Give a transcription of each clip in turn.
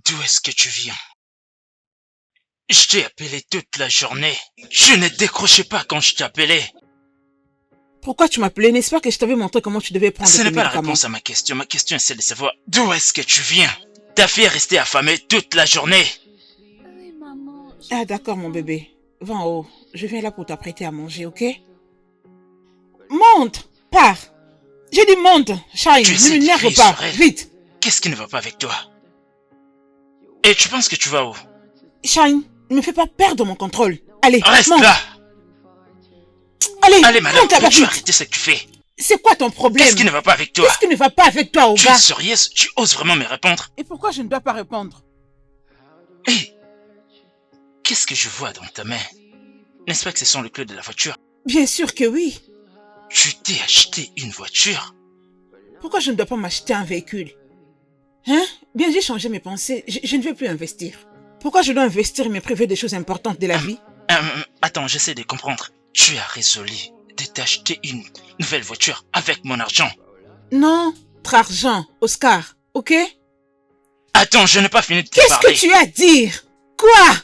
D'où est-ce que tu viens? Je t'ai appelé toute la journée. Je ne décrochais pas quand je t'appelais. Pourquoi tu m'appelais? N'est-ce pas que je t'avais montré comment tu devais prendre Ce tes n'est pas la médicaments? réponse à ma question. Ma question est celle de savoir d'où est-ce que tu viens. Ta fille est restée affamée toute la journée. Oui, maman. Ah d'accord mon bébé. Va en haut. Je viens là pour t'apprêter à manger, ok? Monte! Pars! J'ai dit monte! Shine, Tu ne essaies de m'énerve crier pas! sur elle. Vite! Qu'est-ce qui ne va pas avec toi? Et tu penses que tu vas où? Shine, ne me fais pas perdre mon contrôle. Allez, Reste monte! là. Allez, Allez madame, monte là-bas peux-tu vite! arrêter ce que tu fais? C'est quoi ton problème? Qu'est-ce qui ne va pas avec toi? Qu'est-ce qui ne va pas avec toi, Tu Oga? es sérieuse? Tu oses vraiment me répondre? Et pourquoi je ne dois pas répondre? Hé! Qu'est-ce que je vois dans ta main? N'est-ce pas que ce sont les clés de la voiture? Bien sûr que oui. Tu t'es acheté une voiture? Pourquoi je ne dois pas m'acheter un véhicule? Hein? Bien, j'ai changé mes pensées. Je ne vais plus investir. Pourquoi je dois investir et me priver des choses importantes de la vie? Attends, j'essaie de comprendre. Tu as résolu de t'acheter une nouvelle voiture avec mon argent. Non, votre argent, Oscar, ok? Attends, je n'ai pas fini de te Qu'est-ce parler. que tu as à dire? Quoi?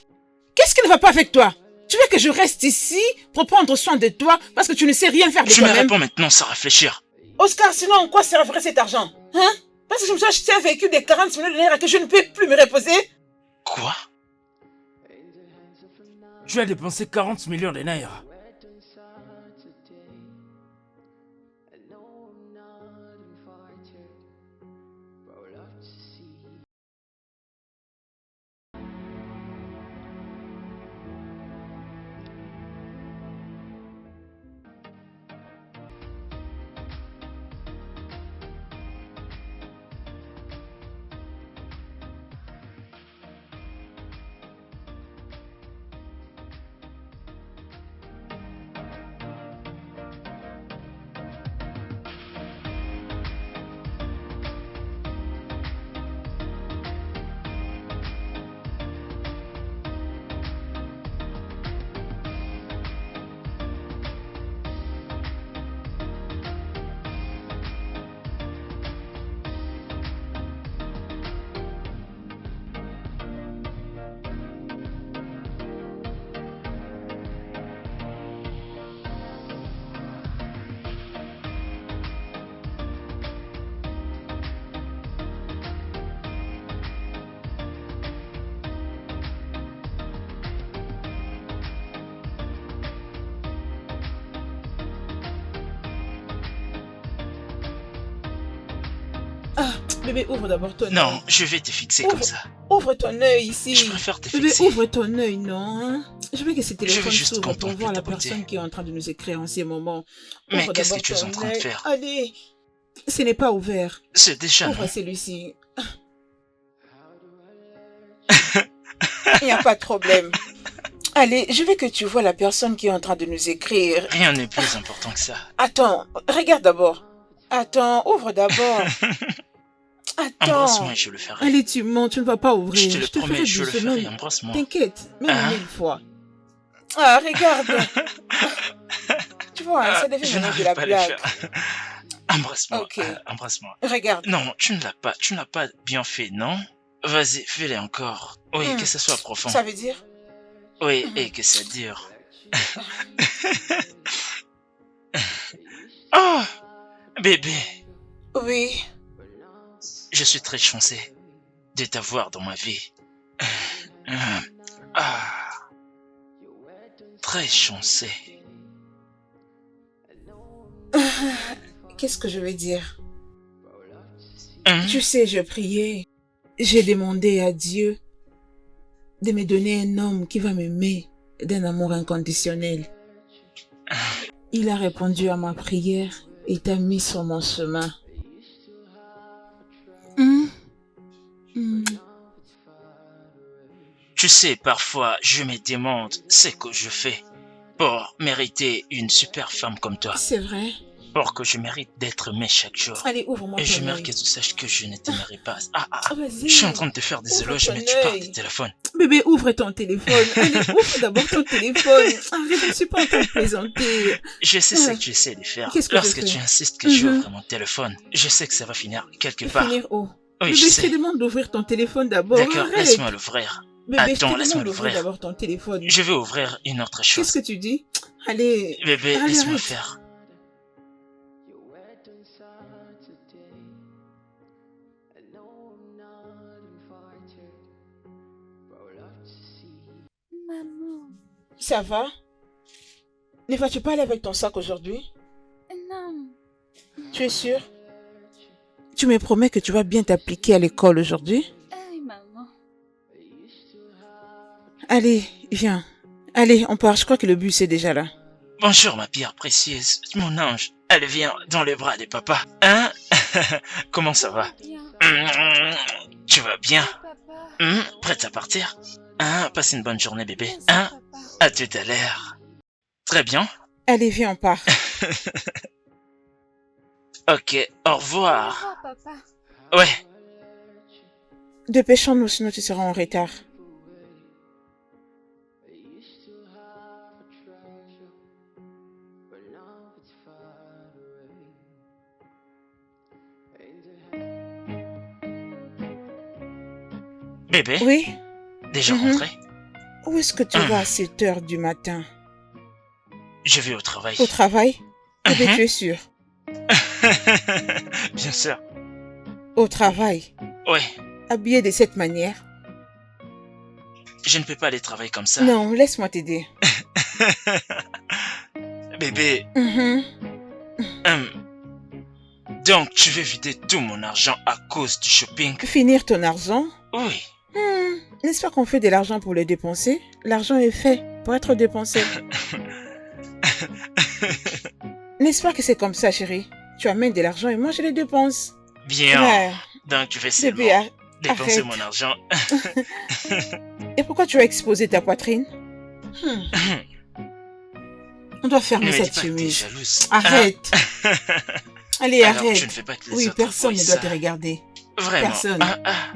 Qu'est-ce qui ne va pas avec toi? Tu veux que je reste ici pour prendre soin de toi parce que tu ne sais rien faire de Tu me toi-même? réponds maintenant sans réfléchir. Oscar, sinon en quoi servirait cet argent? Hein? Parce que je me suis acheté un véhicule de 40 millions de naira et que je ne peux plus me reposer? Quoi? Tu as dépensé 40 millions de naira. Ah, bébé, ouvre d'abord ton œil. Non, je vais te fixer Ouvre. comme ça. Ouvre ton œil ici. Je préfère te Bébé, fixer. ouvre ton œil, non? Hein? Je veux que ce téléphone juste s'ouvre pour contempler voir la ta beauté. personne qui est en train de nous écrire en ces moments. Mais Ouvre qu'est-ce que d'abord tu es en ton train de œil. faire? Allez, ce n'est pas ouvert. C'est déjà Ouvre non. celui-ci. Il n'y a pas de problème. Allez, je veux que tu vois la personne qui est en train de nous écrire. Rien n'est plus important que ça. Attends, regarde d'abord. Attends, ouvre d'abord. Attends. Embrasse-moi et je le ferai. Allez, tu mens, tu ne vas pas ouvrir. Je te le promets, ferai je le doucement. ferai. Embrasse-moi. T'inquiète, même Hein? 1000 fois. Ah, regarde. Tu vois, ça devient Je maintenant de n'arrive la pas à le blague. faire. Embrasse-moi. Ok. Embrasse-moi. Regarde. Non, tu ne l'as pas bien fait, non? Vas-y, fais-le encore. Oui, que ce soit profond. Ça veut dire? Oui, et que ça dure. Oh, bébé, Oui. je suis très chanceux de t'avoir dans ma vie. Ah, très chanceux. Qu'est-ce que je veux dire? Hein? Tu sais, je priais. J'ai demandé à Dieu de me donner un homme qui va m'aimer d'un amour inconditionnel. Il a répondu à ma prière et t'a mis sur mon chemin. Tu sais, parfois, je me demande ce que je fais pour mériter une super femme comme toi. C'est vrai. Pour que je mérite d'être aimé chaque jour. Allez, ouvre-moi Et ton j'aimerais œil. que tu saches que je ne t'aimerais pas. Vas-y. Je suis en train de te faire des Ouvre éloges, ton mais tu parles œil. du téléphone. Bébé, ouvre ton téléphone. Allez, ouvre d'abord ton téléphone. Arrête, je ne suis pas en train de plaisanter. Je sais ce que tu essaies de faire. Qu'est-ce que je Lorsque fais? tu insistes que j'ouvre mon téléphone, je sais que ça va finir quelque part. Finir où? Oui, Bébé, je je te sais. demande d'ouvrir ton téléphone d'abord. D'accord, Arrête. laisse-moi l'ouvrir. Bébé, je te Attends, demande laisse-moi d'ouvrir l'ouvrir. d'abord ton téléphone. Je vais ouvrir une autre Qu'est-ce que chose. tu dis? Allez, Bébé, allez, laisse-moi arrête. faire. Maman. Ça va? Ne vas-tu pas aller avec ton sac aujourd'hui? Non. Tu es sûre? Tu me promets que tu vas bien t'appliquer à l'école aujourd'hui? Oui, maman. Allez, viens. Allez, on part. Je crois que le bus est déjà là. Bonjour, ma pierre précieuse, mon ange. Elle vient dans les bras de papa. Hein? Comment ça va? Bien. Tu vas bien? Papa. Prête à partir? Hein? Passe une bonne journée, bébé. Merci, Hein? papa. À tout à l'heure. Très bien. Allez, viens, on part. Ok, au Au revoir. revoir, papa. Ouais. Dépêchons-nous, sinon tu seras en retard. Bébé, Oui? déjà Mhm. rentré? Où est-ce que tu vas à 7 heures du matin? Je vais au travail. Au travail? Bébé, Mhm. tu es sûr? Bien sûr. Au travail? Ouais, Habillé de cette manière? je ne peux pas aller travailler comme ça. Non, laisse-moi t'aider. Bébé, Mhm. donc tu veux vider tout mon argent à cause du shopping? Finir ton argent? Oui. N'est-ce pas qu'on fait de l'argent pour le dépenser? L'argent est fait pour être dépensé. N'est-ce pas que c'est comme ça, chérie? Tu amènes de l'argent et moi je le dépense. Bien. Ouais. Donc tu veux seulement Bébé, dépenser arrête. mon argent. Et pourquoi tu as exposé ta poitrine? On doit Ne fermer me dis cette pas que t'es chemise. jalouse. Arrête. Allez, Alors, arrête. je ne fais pas que les Oui, autres personne ne voient doit ça. te regarder. Vraiment. Personne. Ah.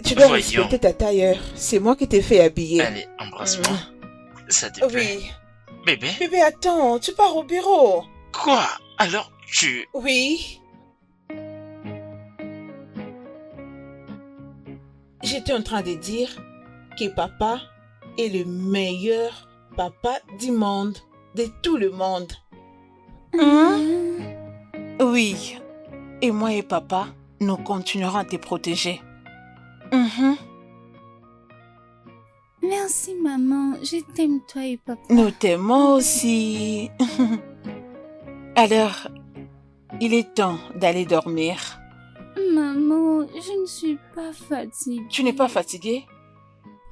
Tu dois Voyons. respecter ta tailleur. C'est moi qui t'ai fait habiller. Allez, embrasse-moi. Ça te plaît? Oui. Bébé? Bébé, attends, tu pars au bureau. Quoi? Alors tu... Oui. J'étais en train de dire que papa est le meilleur papa du monde, de tout le monde. Oui. Et moi et papa, nous continuerons à te protéger. Merci, maman. Je t'aime, toi et papa. Nous t'aimons aussi. Alors, il est temps d'aller dormir. Maman, je ne suis pas fatiguée. Tu n'es pas fatiguée?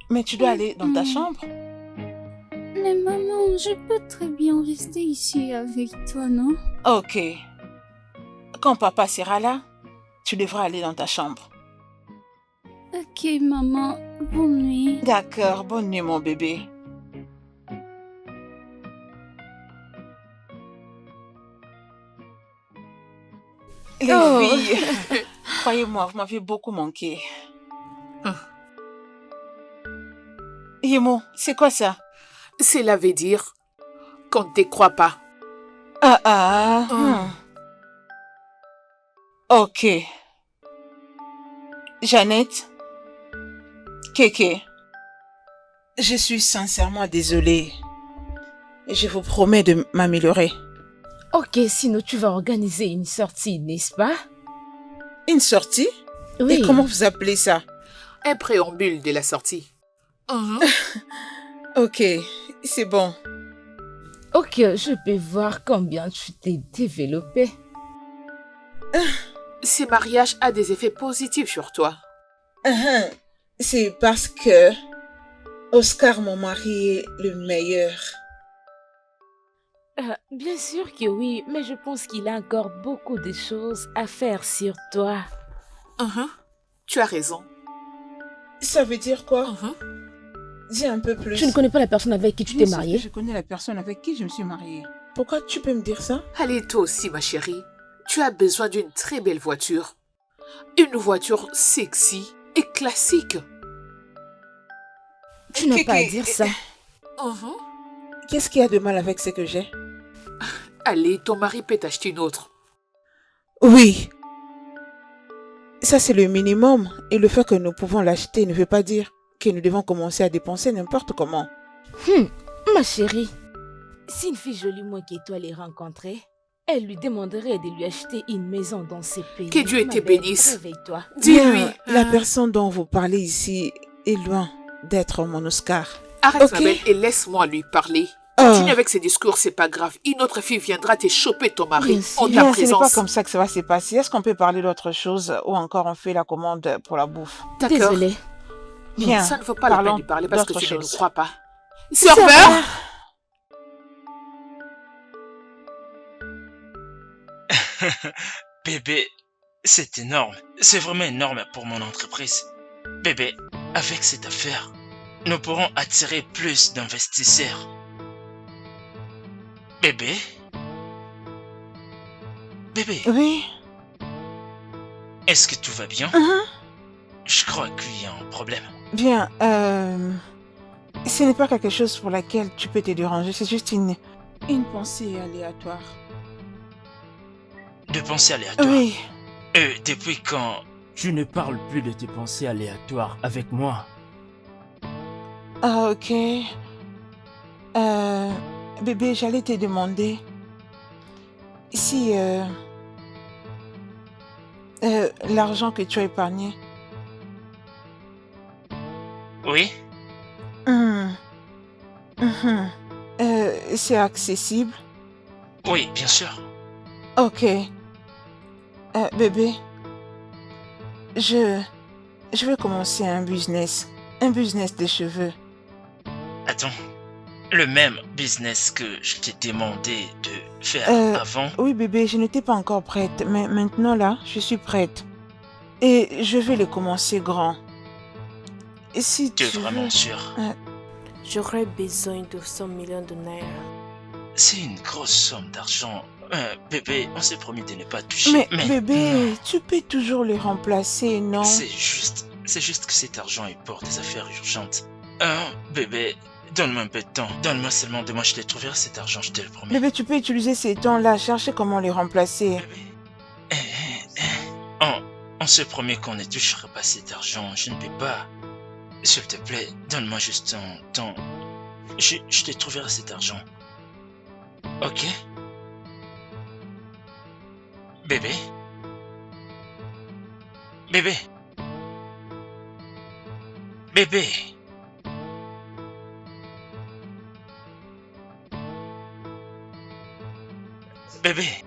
Mais tu dois aller dans ta chambre. Mais maman, je peux très bien rester ici avec toi, non? Ok. Quand papa sera là, tu devras aller dans ta chambre. Ok, maman. Bonne nuit. D'accord, bonne nuit mon bébé. Les Oh. filles, croyez-moi, vous m'avez beaucoup manqué. Yemo, c'est quoi ça? Cela veut dire qu'on ne te croit pas. Ok. Jeannette, Kéké, je suis sincèrement désolée. Je vous promets de m'améliorer. Ok, sinon tu vas organiser une sortie, n'est-ce pas? Une sortie? Oui. Et comment vous appelez ça? Un préambule de la sortie. Ok, c'est bon. Ok, je peux voir combien tu t'es développé. Ce mariage a des effets positifs sur toi. C'est parce que Oscar, mon mari, est le meilleur. Bien sûr que oui, mais je pense qu'il a encore beaucoup de choses à faire sur toi. Tu as raison. Ça veut dire quoi? Dis un peu plus. Tu ne connais pas la personne avec qui tu Bien t'es sûr que mariée? je connais la personne avec qui je me suis mariée. Pourquoi tu peux me dire ça? Allez, toi aussi, ma chérie. Tu as besoin d'une très belle voiture. Une voiture sexy et classique. Tu n'as Kéké, pas à dire ça. Qu'est-ce qu'il y a de mal avec ce que j'ai? Allez, ton mari peut t'acheter une autre. Oui. Ça, c'est le minimum. Et le fait que nous pouvons l'acheter ne veut pas dire que nous devons commencer à dépenser n'importe comment. Ma chérie, si une fille jolie moins qu'étoile est rencontrée, elle lui demanderait de lui acheter une maison dans ces pays. Que Dieu Ma te belle, bénisse. Réveille-toi. Dis-lui. Bien, la personne dont vous parlez ici est loin d'être mon Oscar. Arrête, Ok. ma belle, et laisse-moi lui parler. Ah. Continue avec ses discours, c'est pas grave. Une autre fille viendra te choper ton mari Bien sûr. en ta Bien, ce n'est pas présence. comme ça que ça va se passer. Est-ce qu'on peut parler d'autre chose ou encore on fait la commande pour la bouffe? D'accord. Désolée. Bien, Ça ne vaut pas la peine parlons de parler parce que d'autre tu ne nous chose. crois pas. Serveur! Bébé, c'est énorme. C'est vraiment énorme pour mon entreprise. Bébé, avec cette affaire, nous pourrons attirer plus d'investisseurs. Bébé? Bébé, Oui. est-ce que tout va bien? Mhm. Je crois qu'il y a un problème. Bien, ce n'est pas quelque chose pour laquelle tu peux te déranger. C'est juste une pensée aléatoire. De pensée aléatoire. Oui. Depuis quand? Tu ne parles plus de tes pensées aléatoires avec moi. Ah, ok. Bébé, j'allais te demander si l'argent que tu as épargné, Oui? hum, mhm, c'est accessible. Oui, bien sûr. Ok. Bébé, je vais commencer un business de cheveux. Attends. Le même business que je t'ai demandé de faire avant. Oui, bébé, je n'étais pas encore prête, mais maintenant là, je suis prête. Et je vais le commencer grand. Et si Tu es tu vraiment veux... sûr? J'aurais besoin de 100 millions de naira. C'est une grosse somme d'argent. Bébé, on s'est promis de ne pas toucher. Mais bébé, non. tu peux toujours le remplacer, non? C'est juste que cet argent est pour des affaires urgentes. Bébé, donne-moi un peu de temps. Donne-moi seulement 2 mois, je te trouverai cet argent, je te le promets. Bébé, tu peux utiliser ces temps-là, chercher comment les remplacer. Bébé, on se promet qu'on ne touchera pas cet argent. Je ne peux pas. S'il te plaît, donne-moi juste un temps. Je te trouverai cet argent. Ok? Bébé? Bébé? Bébé? Bébé?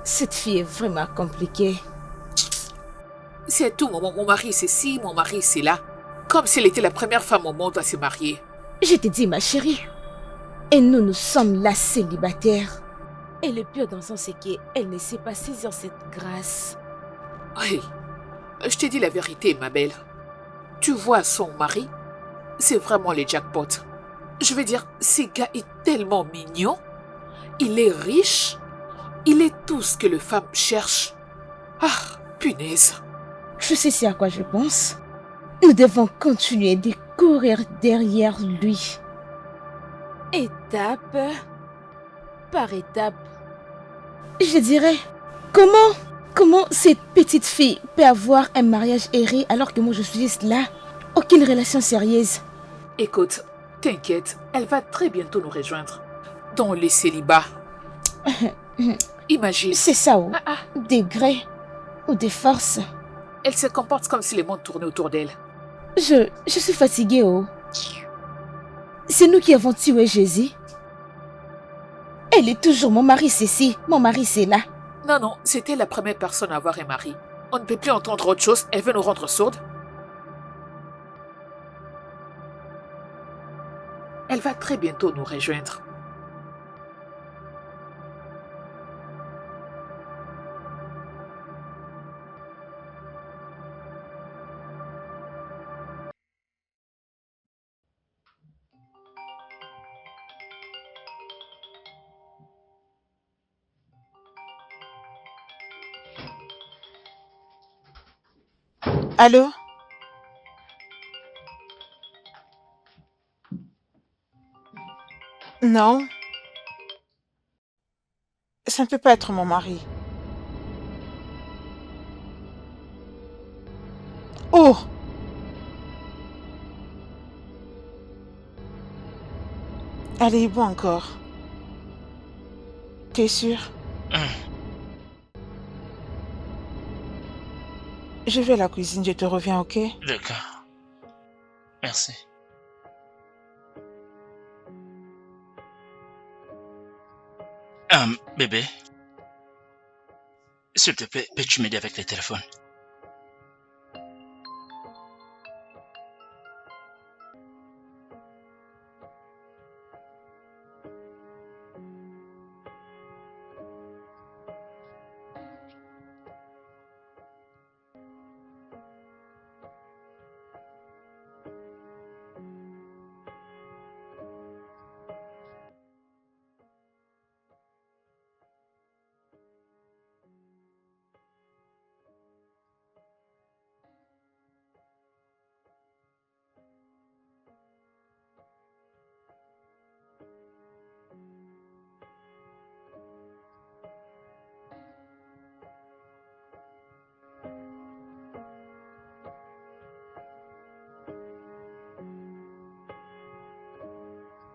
Cette fille est vraiment compliquée. C'est à tout moment, mon mari c'est ci, mon mari c'est là. Comme si elle était la première femme au monde à se marier. Je te dis, ma chérie. Et nous sommes là célibataires. Et le pire dans ça, c'est qu'elle ne sait pas saisir cette grâce. Oui, je te dis la vérité, ma belle. Tu vois son mari, c'est vraiment le jackpot. Je veux dire, ce gars est tellement mignon. Il est riche. Il est tout ce que les femmes cherchent. Ah, punaise. Je sais c'est à quoi je pense. Nous devons continuer de courir derrière lui. Étape par étape. Je dirais, comment cette petite fille peut avoir un mariage erré alors que moi je suis juste là? Aucune relation sérieuse. Écoute, t'inquiète, elle va très bientôt nous rejoindre. Dans les célibats. Imagine, C'est ça, ou des grès ou des forces. elle se comporte comme si le monde tournait autour d'elle. Je suis fatiguée, oh. C'est nous qui avons tué Jésus. Elle est toujours mon mari, c'est ci, mon mari, c'est là. Non, non, c'était la première personne à avoir un mari. On ne peut plus entendre autre chose, elle veut nous rendre sourdes. Elle va très bientôt nous rejoindre. Allô? Non? Ça ne peut pas être mon mari. Oh! Elle est bonne encore. T'es sûr? Je vais à la cuisine, je te reviens, ok? D'accord. Merci. Bébé. S'il te plaît, peux-tu m'aider avec le téléphone?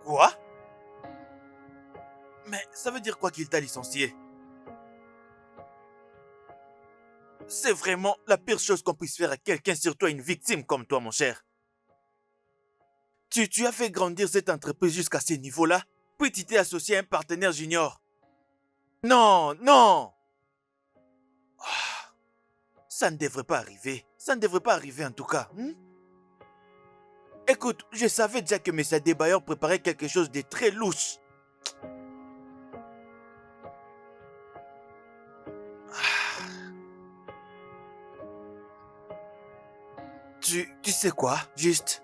Quoi? Mais ça veut dire quoi qu'il t'a licencié? C'est vraiment la pire chose qu'on puisse faire à quelqu'un, surtout à une victime comme toi, mon cher. Tu as fait grandir cette entreprise jusqu'à ce niveau-là, puis tu t'es associé à un partenaire junior. Non, non! Ah, ça ne devrait pas arriver. Ça ne devrait pas arriver en tout cas. Écoute, je savais déjà que M. Adebayor préparait quelque chose de très louche. Tu sais quoi, juste...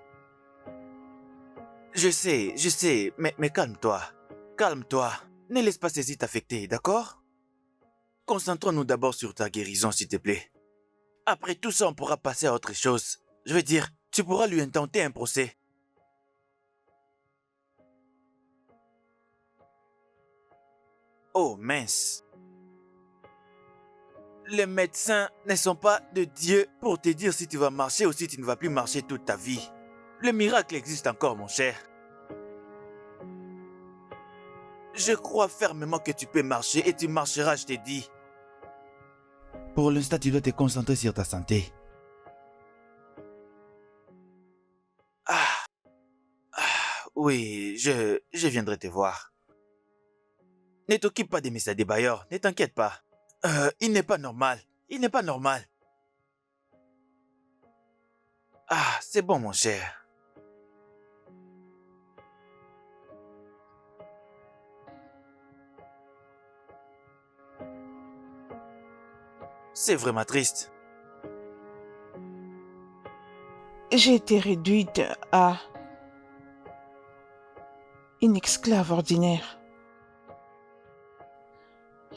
Je sais, mais calme-toi. Calme-toi. Ne laisse pas ces idées t'affecter, d'accord? Concentrons-nous d'abord sur ta guérison, s'il te plaît. Après tout ça, on pourra passer à autre chose. Je veux dire, tu pourras lui intenter un procès. Oh, mince. Les médecins ne sont pas de Dieu pour te dire si tu vas marcher ou si tu ne vas plus marcher toute ta vie. Le miracle existe encore, mon cher. Je crois fermement que tu peux marcher et tu marcheras, je t'ai dit. Pour l'instant, tu dois te concentrer sur ta santé. Oui, je viendrai te voir. Ne t'occupe pas de M. Adebayor, ne t'inquiète pas. Il n'est pas normal. Il n'est pas normal. C'est bon, mon cher. C'est vraiment triste. J'ai été réduite à une esclave ordinaire.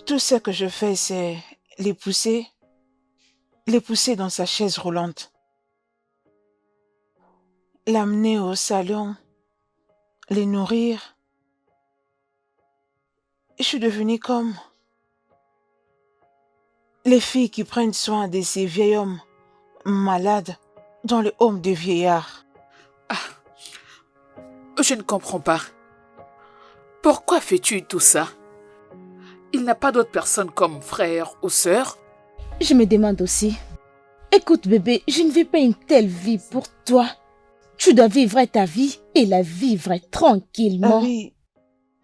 Tout ce que je fais, c'est les pousser dans sa chaise roulante, l'amener au salon, les nourrir. Je suis devenue comme les filles qui prennent soin de ces vieils hommes malades dans les homes de vieillards. Je ne comprends pas. Pourquoi fais-tu tout ça? Il n'a pas d'autre personne comme frère ou sœur? Je me demande aussi. Écoute bébé, je ne veux pas une telle vie pour toi. Tu dois vivre ta vie et la vivre tranquillement. Oui,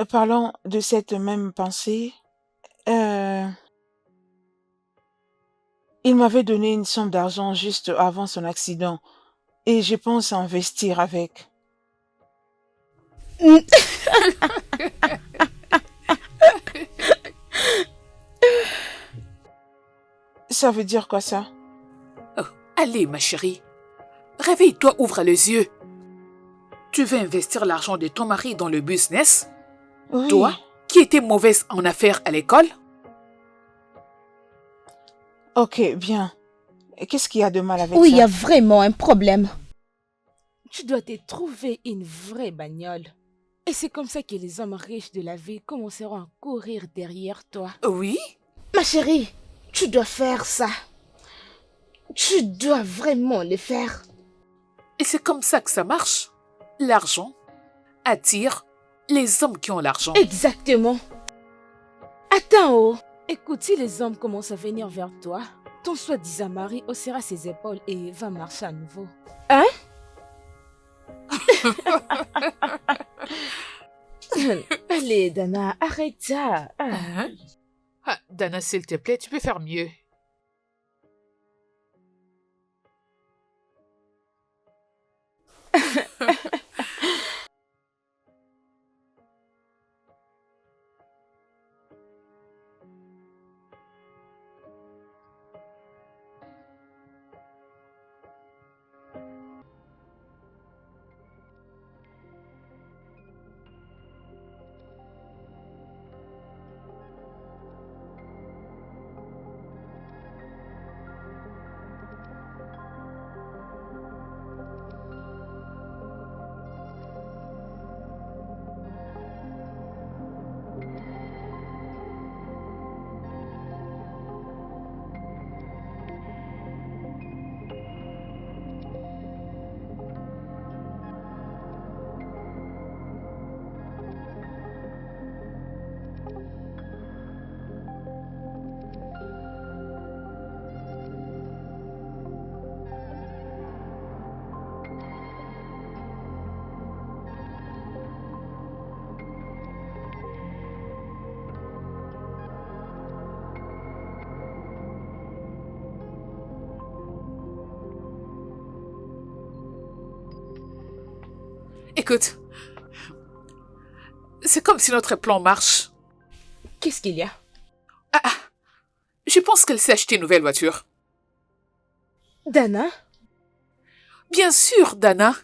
parlons de cette même pensée. Il m'avait donné une somme d'argent juste avant son accident et je pense investir avec. Ça veut dire quoi ça? Oh, allez ma chérie, réveille-toi, ouvre les yeux. Tu veux investir l'argent de ton mari dans le business? Oui. Toi, qui étais mauvaise en affaires à l'école? Ok, bien. Qu'est-ce qu'il y a de mal avec Oui, ça? il y a vraiment un problème. Tu dois te trouver une vraie bagnole. Et c'est comme ça que les hommes riches de la vie commenceront à courir derrière toi. Oui? Ma chérie, tu dois faire ça. Tu dois vraiment le faire. Et c'est comme ça que ça marche. L'argent attire les hommes qui ont l'argent. Exactement. Attends, oh. Écoute, si les hommes commencent à venir vers toi, ton soi-disant mari haussera ses épaules et va marcher à nouveau. Hein? Allez, Dana, arrête ça. Hein? Ah, Dana, s'il te plaît, tu peux faire mieux. Écoute, c'est comme si notre plan marche. Qu'est-ce qu'il y a? Je pense qu'elle s'est acheté une nouvelle voiture. Dana? Bien sûr, Dana.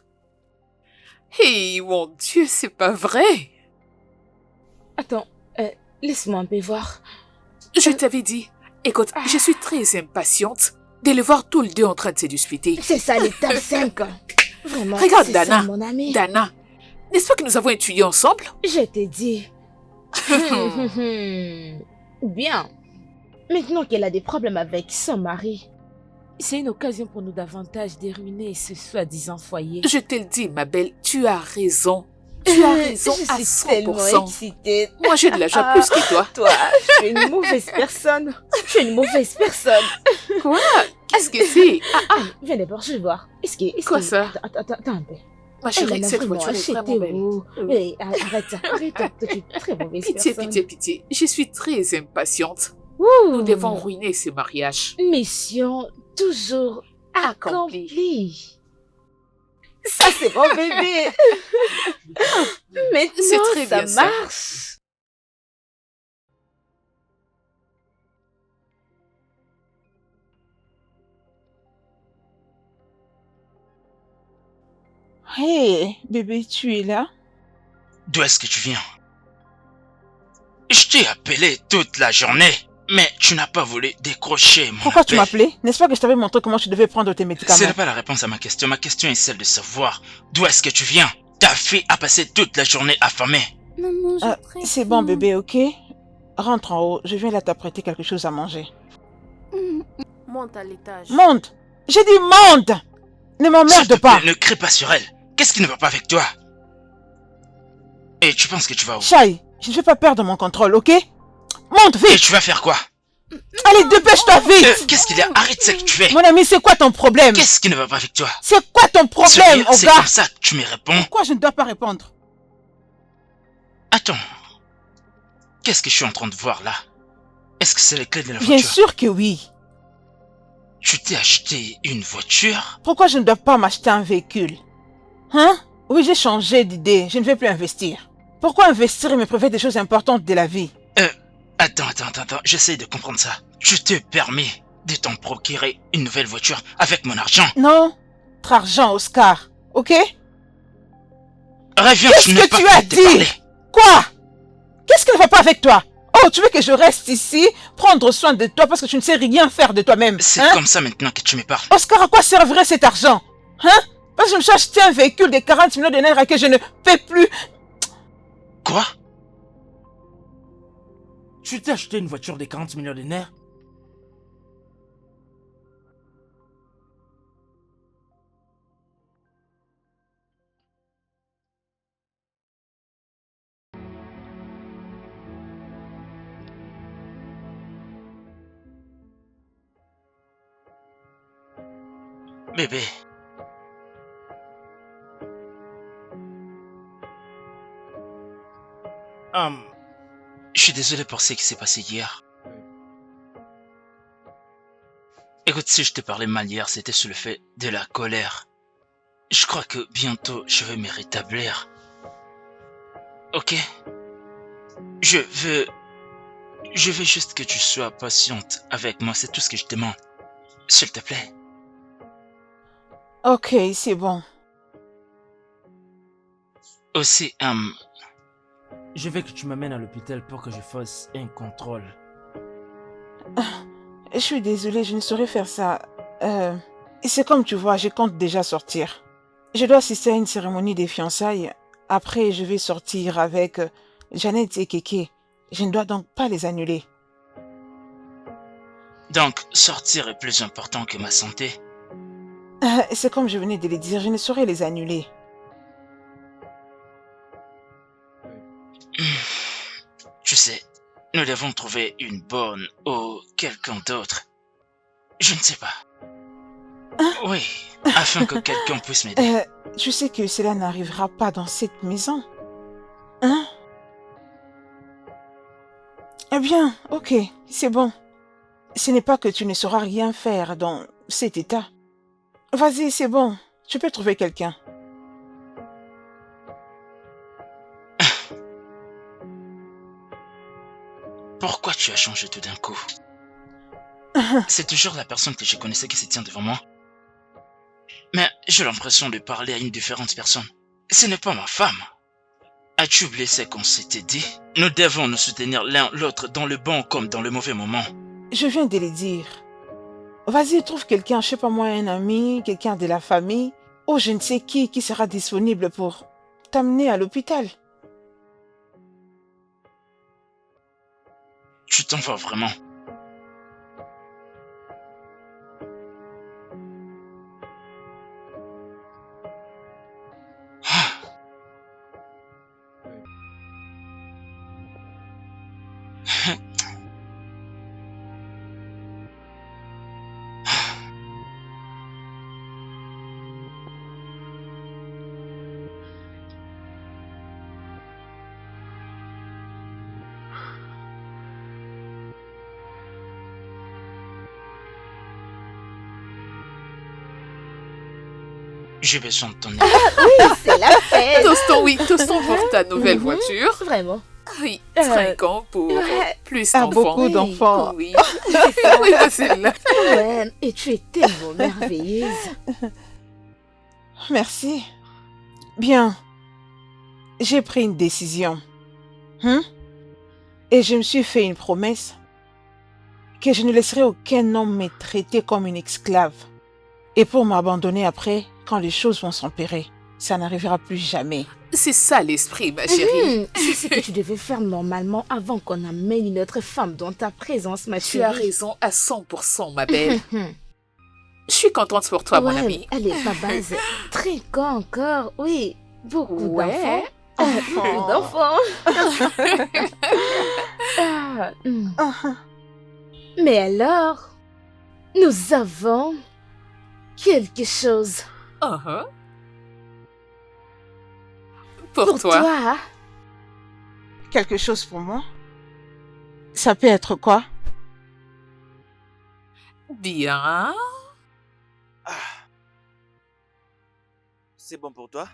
Hey, mon Dieu, c'est pas vrai. Attends, laisse-moi un peu voir. Je t'avais dit. Écoute, je suis très impatiente de les voir tous les deux en train de se disputer. C'est ça l'étape 5. Vraiment, Regarde, c'est Dana. ça, mon ami. Dana, n'est-ce pas que nous avons étudié ensemble? Je t'ai dit. Bien. Maintenant qu'elle a des problèmes avec son mari, c'est une occasion pour nous davantage de ruiner ce soi-disant foyer. Je te le dis, ma belle, tu as raison. Tu as raison à Je suis tellement 100%. excitée. Moi, j'ai de la joie plus que toi. Toi, je suis une mauvaise personne. Je suis une mauvaise personne. Quoi? Qu'est-ce que c'est? Viens d'abord, je vais voir. Quoi ça? Attends un peu. Ma chérie, cette voiture est vraiment belle. Oui, arrête ça. Arrête ça. Toi, tu es une très mauvaise Pitié, personne. pitié, pitié. Je suis très impatiente. Ouh. Nous devons ruiner ce mariage. Mission toujours Accomplie. accomplie. Ça, c'est mon bébé. Maintenant, C'est très ça bien ça. marche. Hé, bébé, tu es là? D'où est-ce que tu viens? Je t'ai appelé toute la journée, mais tu n'as pas voulu décrocher mon Pourquoi tu appel. m'appelais? N'est-ce pas que je t'avais montré comment tu devais prendre tes médicaments? Ce n'est pas la réponse à ma question. Ma question est celle de savoir d'où est-ce que tu viens. Ta fille a passé toute la journée affamée. Maman, j'ai très C'est bon, faim. bébé, ok? Rentre en haut, je viens là t'apprêter quelque chose à manger. Monte à l'étage. Monte! J'ai dit monte! Ne S'il m'emmerde te pas! plaît, ne crie pas sur elle. Qu'est-ce qui ne va pas avec toi? Et tu penses que tu vas où? Chai, je ne vais pas perdre mon contrôle, ok? Monte Et vite! tu vas faire quoi? Allez, dépêche-toi vite! Qu'est-ce qu'il y a? Arrête ce que tu fais. Mon ami, c'est quoi ton problème? Qu'est-ce qui ne va pas avec toi? C'est quoi ton problème, Sérieux, c'est Oga? comme ça que tu me réponds? Pourquoi je ne dois pas répondre? Attends. Qu'est-ce que je suis en train de voir là? Est-ce que c'est les clés de la Bien voiture? sûr que oui. Tu t'es acheté une voiture? Pourquoi je ne dois pas m'acheter un véhicule? Hein? Oui, j'ai changé d'idée. Je ne vais plus investir. Pourquoi investir et me priver des choses importantes de la vie? Attends. J'essaye de comprendre ça. Je te permets de t'en procurer une nouvelle voiture avec mon argent. Non. Votre argent, Oscar. Ok? Reviens, Qu'est-ce tu n'es que pas tu prêt as de dit? parler. Quoi? Qu'est-ce qui ne va pas avec toi? Oh, tu veux que je reste ici, prendre soin de toi parce que tu ne sais rien faire de toi-même? C'est Hein? comme ça maintenant que tu me parles. Oscar, à quoi servirait cet argent? Hein? Parce que je me suis acheté un véhicule de 40 millions de naira que je ne paie plus. Quoi? Tu t'es acheté une voiture des 40 millionnaires? Bébé, Hum, je suis désolé pour ce qui s'est passé hier. Écoute, si je te parlais mal hier, c'était sous le fait de la colère. Je crois que bientôt, je vais me rétablir. Ok? Je veux... Je veux juste que tu sois patiente avec moi, c'est tout ce que je demande. S'il te plaît. Ok, c'est bon. Aussi, je veux que tu m'amènes à l'hôpital pour que je fasse un contrôle. Je suis désolée, je ne saurais faire ça. C'est comme tu vois, je compte déjà sortir. Je dois assister à une cérémonie des fiançailles. Après, je vais sortir avec Janet et Kéké. Je ne dois donc pas les annuler. donc, sortir est plus important que ma santé. C'est comme je venais de le dire, je ne saurais les annuler. Tu sais, nous devons trouver une bonne ou quelqu'un d'autre. Je ne sais pas. Oui, afin que quelqu'un puisse m'aider. Tu sais que cela n'arrivera pas dans cette maison. Hein? Eh bien, ok, c'est bon. Ce n'est pas que tu ne sauras rien faire dans cet état. Vas-y, c'est bon. Tu peux trouver quelqu'un. Pourquoi tu as changé tout d'un coup? C'est toujours la personne que je connaissais qui se tient devant moi. Mais j'ai l'impression de parler à une différente personne. Ce n'est pas ma femme. As-tu oublié ce qu'on s'était dit? Nous devons nous soutenir l'un l'autre dans le bon comme dans le mauvais moment. Je viens de le dire. Vas-y, trouve quelqu'un, je sais pas moi, un ami, quelqu'un de la famille, ou je ne sais qui sera disponible pour t'amener à l'hôpital. Tu t'en vas vraiment. J'ai besoin de ton aide. Oui, c'est la fête. Toston, oui, Toston pour ta nouvelle voiture. Vraiment. Oui, trinquant pour plus d'enfants. Beaucoup d'enfants. Oui, oui, c'est là. Ouais, et tu es tellement merveilleuse. Merci. Bien. J'ai pris une décision. Et je me suis fait une promesse que je ne laisserai aucun homme me traiter comme une esclave. Et pour m'abandonner après, quand les choses vont s'empirer, ça n'arrivera plus jamais. C'est ça l'esprit, ma chérie. C'est ce que tu devais faire normalement avant qu'on amène une autre femme dans ta présence, ma Tu chérie. as raison à 100%, ma belle. Je suis contente pour toi, mon Ouais, ami. allez, ma base. Très grand encore, oui. Beaucoup Ouais. d'enfants. Beaucoup d'enfants. Ah, Mais alors, nous avons quelque chose Uh-huh. Pour toi. toi. Quelque chose pour moi? Ça peut être quoi? Bien. C'est bon pour toi?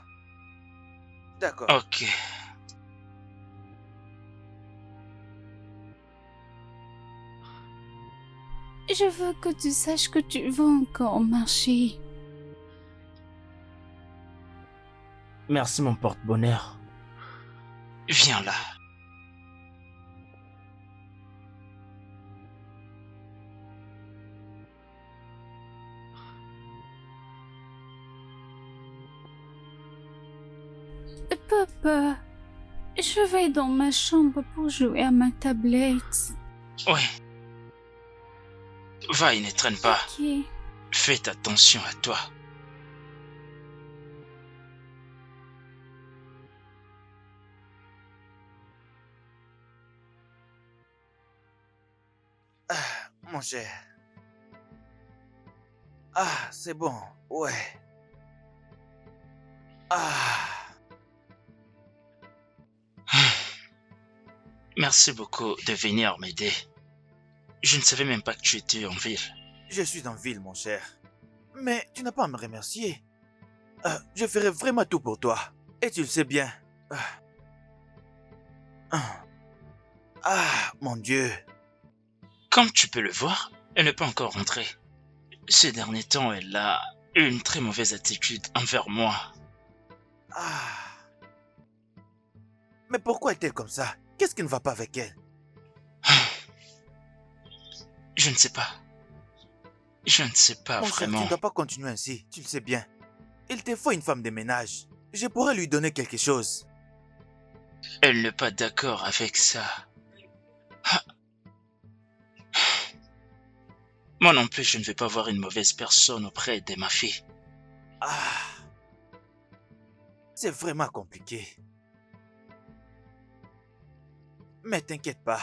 D'accord. Ok. Je veux que tu saches que tu vas encore marcher. Merci mon porte-bonheur. Viens là. Papa, Je vais dans ma chambre pour jouer à ma tablette. Ouais. Va et ne traîne pas. Ok. Faites attention à toi. Mon cher. Ah, c'est bon. Ouais. Ah. Merci beaucoup de venir m'aider. Je ne savais même pas que tu étais en ville. Je suis en ville, mon cher. Mais tu n'as pas à me remercier. Je ferai vraiment tout pour toi. Et tu le sais bien. Mon Dieu. Comme tu peux le voir, elle n'est pas encore rentrée. Ces derniers temps, elle a une très mauvaise attitude envers moi. Mais pourquoi est-elle comme ça? Qu'est-ce qui ne va pas avec elle? Je ne sais pas. Je ne sais pas Mon cher, vraiment. tu ne dois pas continuer ainsi, tu le sais bien. Il te faut une femme de ménage. Je pourrais lui donner quelque chose. Elle n'est pas d'accord avec ça. Moi non plus, je ne vais pas voir une mauvaise personne auprès de ma fille. C'est vraiment compliqué. Mais t'inquiète pas.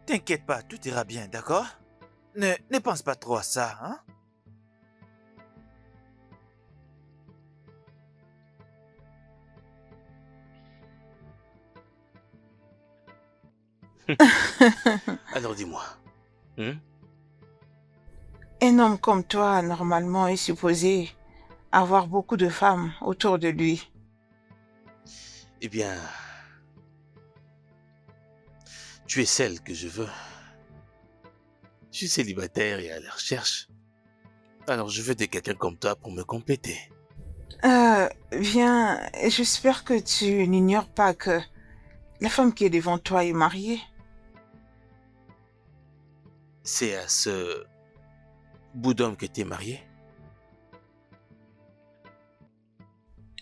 T'inquiète pas, tout ira bien, d'accord? Ne pense pas trop à ça, hein? Alors dis-moi. Un homme comme toi, normalement, est supposé avoir beaucoup de femmes autour de lui. Eh bien, tu es celle que je veux. Je suis célibataire et à la recherche. Alors je veux de quelqu'un comme toi pour me compléter. Bien, j'espère que tu n'ignores pas que la femme qui est devant toi est mariée. C'est à ce bout d'homme que tu es marié?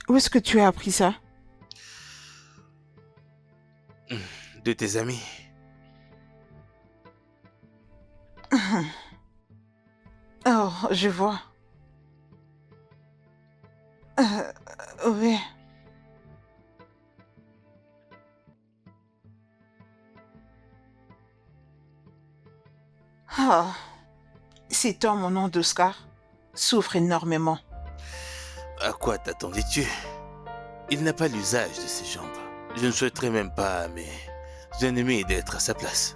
Où est-ce que tu as appris ça? De tes amis. Oh, je vois. Oui. Ah, cet homme au nom d'Oscar souffre énormément. À quoi t'attendais-tu? Il n'a pas l'usage de ses jambes. Je ne souhaiterais même pas à mes ennemis d'être à sa place.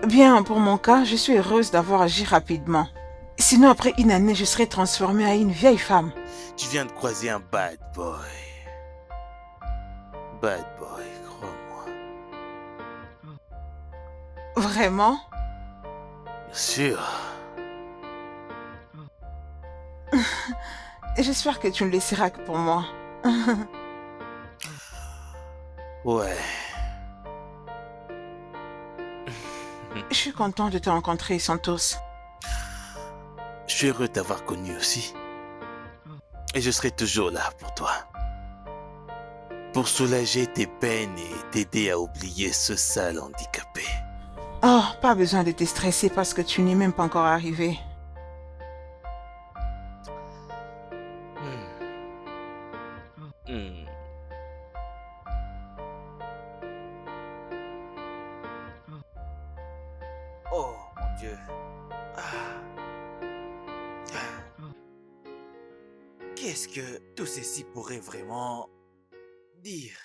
Bien, pour mon cas, je suis heureuse d'avoir agi rapidement. Sinon, après une année, je serais transformée en une vieille femme. Tu viens de croiser un bad boy. Bad boy, crois-moi. Vraiment? Bien sûr. J'espère que tu ne laisseras que pour moi. Ouais. Je suis content de te rencontrer, Santos. Je suis heureux de t'avoir connu aussi. Et je serai toujours là pour toi. Pour soulager tes peines et t'aider à oublier ce sale handicapé. Oh, pas besoin de te stresser parce que tu n'es même pas encore arrivé. Oh, mon Dieu. Qu'est-ce que tout ceci pourrait vraiment dire?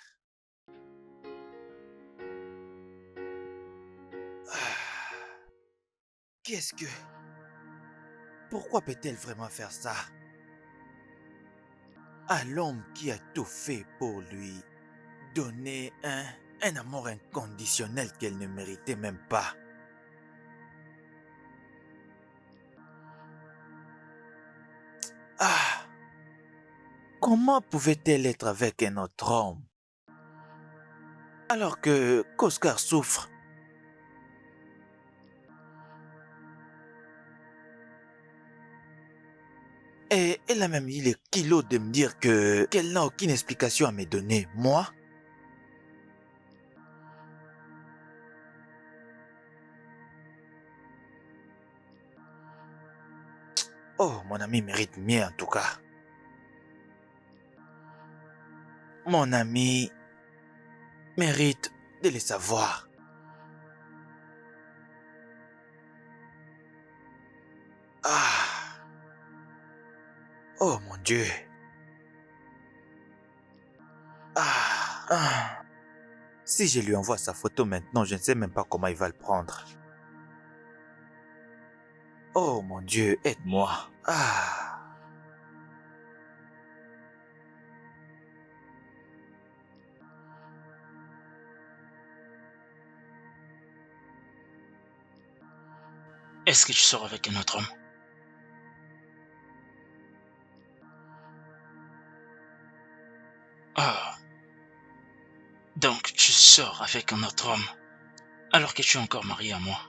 Qu'est-ce que... Pourquoi peut-elle vraiment faire ça? À l'homme qui a tout fait pour lui donner un amour inconditionnel qu'elle ne méritait même pas. Comment pouvait-elle être avec un autre homme alors que qu'Oscar souffre? Et elle a même eu le kilo de me dire qu'elle n'a aucune explication à me donner, moi. Oh, mon ami mérite mieux en tout cas. Mon ami mérite de le savoir. Ah. Oh mon Dieu. Ah. Si je lui envoie sa photo maintenant, je ne sais même pas comment il va le prendre. Oh mon Dieu, aide-moi. Ah. Est-ce que tu sors avec un autre homme? Ah. Donc tu sors avec un autre homme alors que tu es encore marié à moi.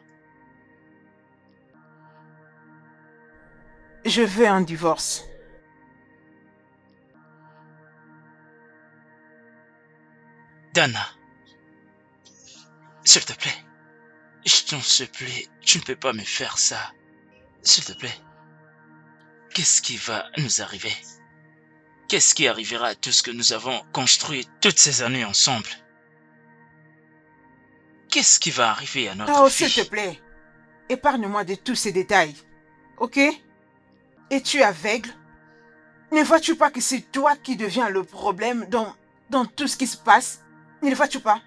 Je veux un divorce. Dana, s'il te plaît, je t'en supplie, tu ne peux pas me faire ça. S'il te plaît, qu'est-ce qui va nous arriver? Qu'est-ce qui arrivera à tout ce que nous avons construit toutes ces années ensemble? Qu'est-ce qui va arriver à notre fille? S'il te plaît, épargne-moi de tous ces détails, ok? Es-tu aveugle? Ne vois-tu pas que c'est toi qui deviens le problème dans tout ce qui se passe? Ne le vois-tu pas?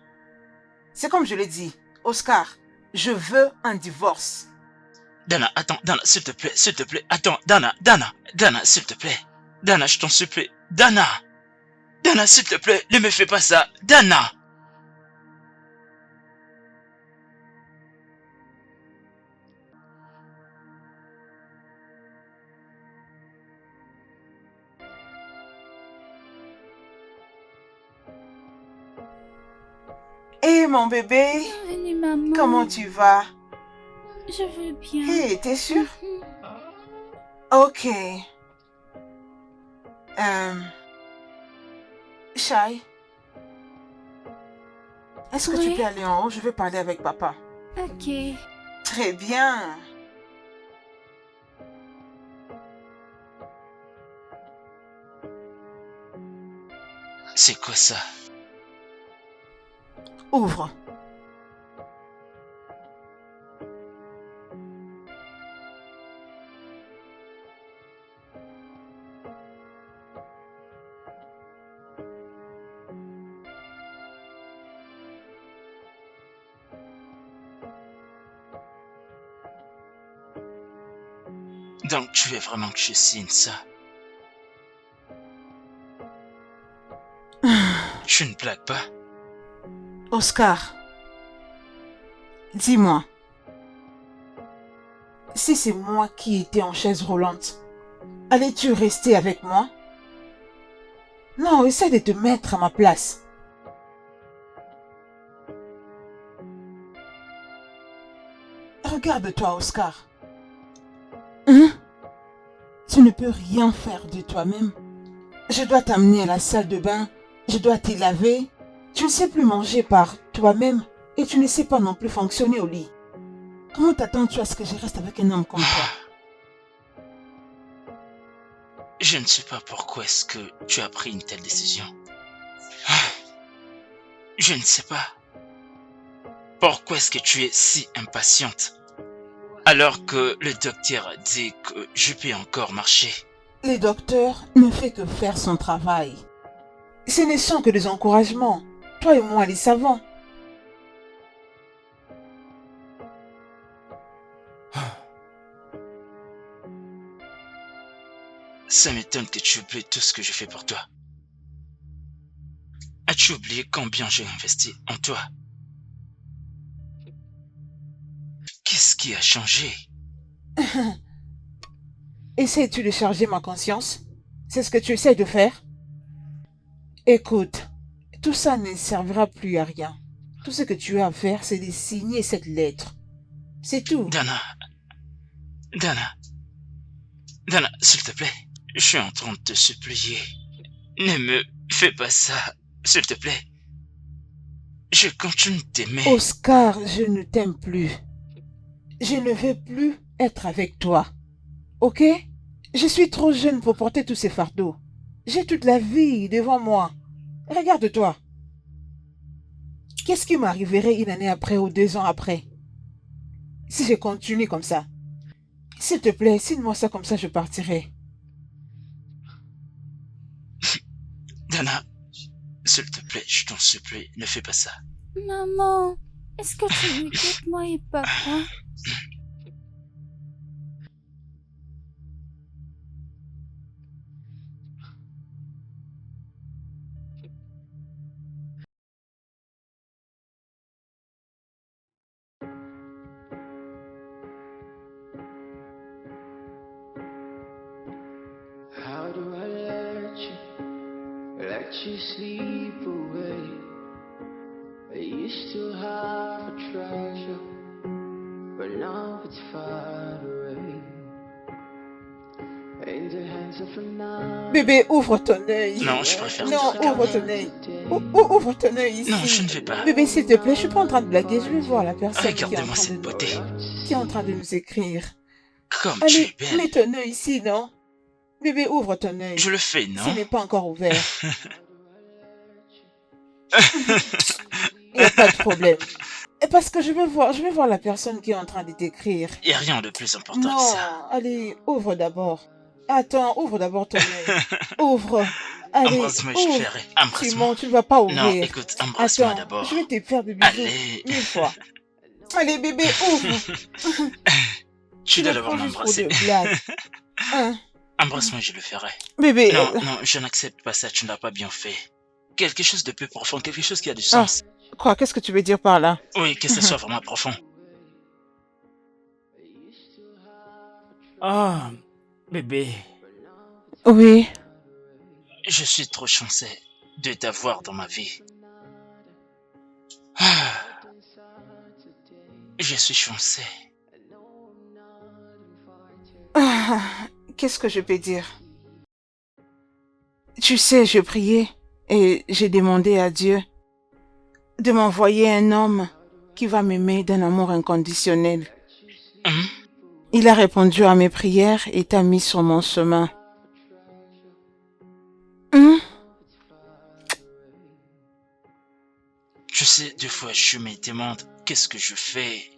C'est comme je l'ai dit, Oscar, je veux un divorce. Dana, attends, Dana, s'il te plaît, attends, Dana, s'il te plaît. Dana, je t'en supplie, Dana, s'il te plaît, ne me fais pas ça, Dana. Hé, mon bébé, Bienvenue, maman. comment tu vas? Je vais bien. Hé, t'es sûr? Ok. Shai, est-ce que tu Oui? peux aller en haut? Je veux parler avec papa. Ok. Très bien. C'est quoi ça? Ouvre. Donc tu veux vraiment que je signe ça? Je ne blague pas. Oscar, dis-moi, si c'est moi qui étais en chaise roulante, allais-tu rester avec moi? Non, essaie de te mettre à ma place. Regarde-toi, Oscar. Hein? Tu ne peux rien faire de toi-même. Je dois t'amener à la salle de bain, je dois te laver. Tu ne sais plus manger par toi-même et tu ne sais pas non plus fonctionner au lit. Comment t'attends-tu à ce que je reste avec un homme comme toi? Je ne sais pas pourquoi est-ce que tu as pris une telle décision. Je ne sais pas. Pourquoi est-ce que tu es si impatiente alors que le docteur a dit que je peux encore marcher? Le docteur ne fait que faire son travail. Ce ne sont que des encouragements. Toi et moi, les savants. Ça m'étonne que tu oublies tout ce que je fais pour toi. As-tu oublié combien j'ai investi en toi? Qu'est-ce qui a changé? Essaies-tu de charger ma conscience? C'est ce que tu essaies de faire? Écoute, tout ça ne servira plus à rien. Tout ce que tu as à faire, c'est de signer cette lettre. C'est tout. Dana, s'il te plaît, je suis en train de te supplier. Ne me fais pas ça, s'il te plaît. Je continue de t'aimer. Oscar, je ne t'aime plus. Je ne veux plus être avec toi. Ok? Je suis trop jeune pour porter tous ces fardeaux. J'ai toute la vie devant moi. Regarde-toi. Qu'est-ce qui m'arriverait une année après ou 2 ans après? Si je continue comme ça. S'il te plaît, signe-moi ça comme ça, je partirai. Dana, s'il te plaît, je t'en supplie, ne fais pas ça. Maman, est-ce que tu m'écoutes, moi et papa? How do I let you sleep away? You still have a treasure, but now it's far away. In the hands of another. Bébé, ouvre ton œil. Non, je préfère Non, te regarder. ouvre ton œil. Ouvre ton œil ici. Non, je ne vais pas. Bébé, s'il te plaît, je suis pas en train de blaguer. Je vais voir la personne qui est, Regarde-moi cette beauté. qui est en train de nous écrire. Comme tu Allez, es belle. mets ton œil ici, non? Bébé, ouvre ton œil. Je le fais, non? Ce n'est pas encore ouvert. Il n'y a pas de problème. Et parce que je vais voir la personne qui est en train de t'écrire. Il n'y a rien de plus important Non, que ça. allez, ouvre d'abord. Attends, ouvre d'abord ton œil. Ouvre. Allez, Embrasse-moi, je ouvre. ferai. Embrasse-moi. Simon, tu ne vas pas ouvrir. Non, écoute, embrasse-moi Attends, d'abord. je vais te faire des bisous Allez. 1000 fois. Allez, bébé, ouvre. Tu dois le d'abord prends juste pour m'embrasser. de blagues. Hein? Embrasse-moi, je le ferai. Bébé. Non, non, je n'accepte pas ça, tu ne l'as pas bien fait. Quelque chose de plus profond, quelque chose qui a du sens. Quoi, qu'est-ce que tu veux dire par là? Oui, que ce soit vraiment profond. Ah, bébé. Oui. Je suis trop chanceux de t'avoir dans ma vie. Ah. Je suis chanceux. Ah, qu'est-ce que je peux dire? Tu sais, je priais et j'ai demandé à Dieu de m'envoyer un homme qui va m'aimer d'un amour inconditionnel. Hum? Il a répondu à mes prières et t'a mis sur mon chemin. Hum? Tu sais, des fois, je me demande qu'est-ce que je fais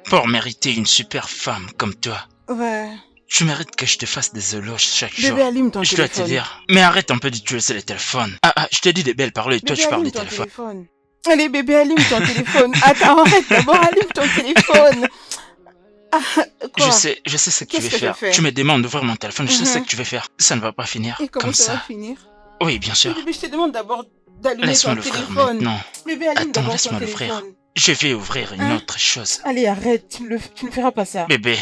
pour mériter une super femme comme toi. Ouais. Tu mérites que je te fasse des éloges chaque jour. Bébé, allume ton Je dois te téléphone. dire. Mais arrête un peu d'utiliser le téléphone. Ah, je te dis des belles paroles et toi Bébé, tu parles allume du ton téléphone. téléphone. Allez, bébé, allume ton téléphone. Attends, arrête d'abord, allume ton téléphone. Ah, quoi? Je sais ce que tu Qu'est-ce veux que je faire. fais? Tu me demandes d'ouvrir mon téléphone, je sais ce Mhm. que tu veux faire. Ça ne va pas finir Et comment comme ça va ça. finir? Oui, bien sûr. Bébé, je te demande d'abord d'allumer Laisse-moi ton l'ouvrir téléphone. maintenant. Bébé, allume Attends, d'abord ton laisse-moi l'ouvrir. téléphone. Je vais ouvrir une Hein? autre chose. Allez, arrête, tu ne feras pas ça. Bébé,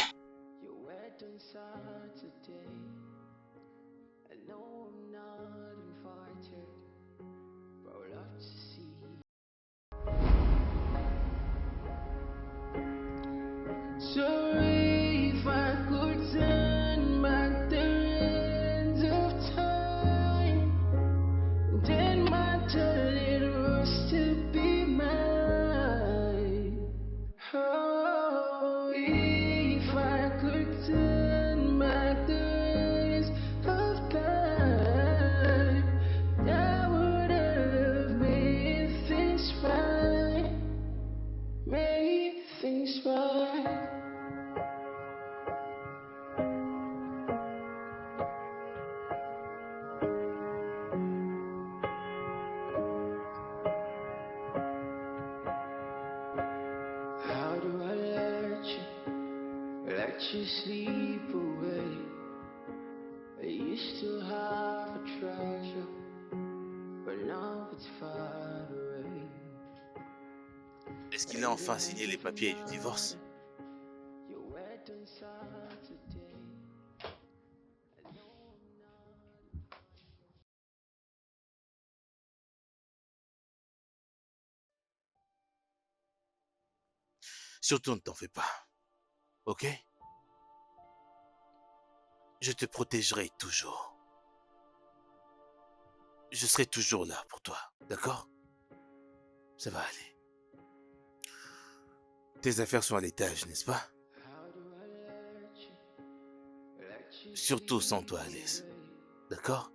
So if I could turn back the hands of time, then my darling was to be mine. Oh, if I could turn back the hands of time, that would have made things right, made things right. How do I let you sleep away? You still have a treasure, but now it's far away. Est-ce qu'il a enfin signé les papiers du divorce? You're wet on Saturday. Surtout ne t'en fais pas. Ok? Je te protégerai toujours. Je serai toujours là pour toi, d'accord? Ça va aller. Tes affaires sont à l'étage, n'est-ce pas? How do I let Surtout sans toi, Alice. D'accord?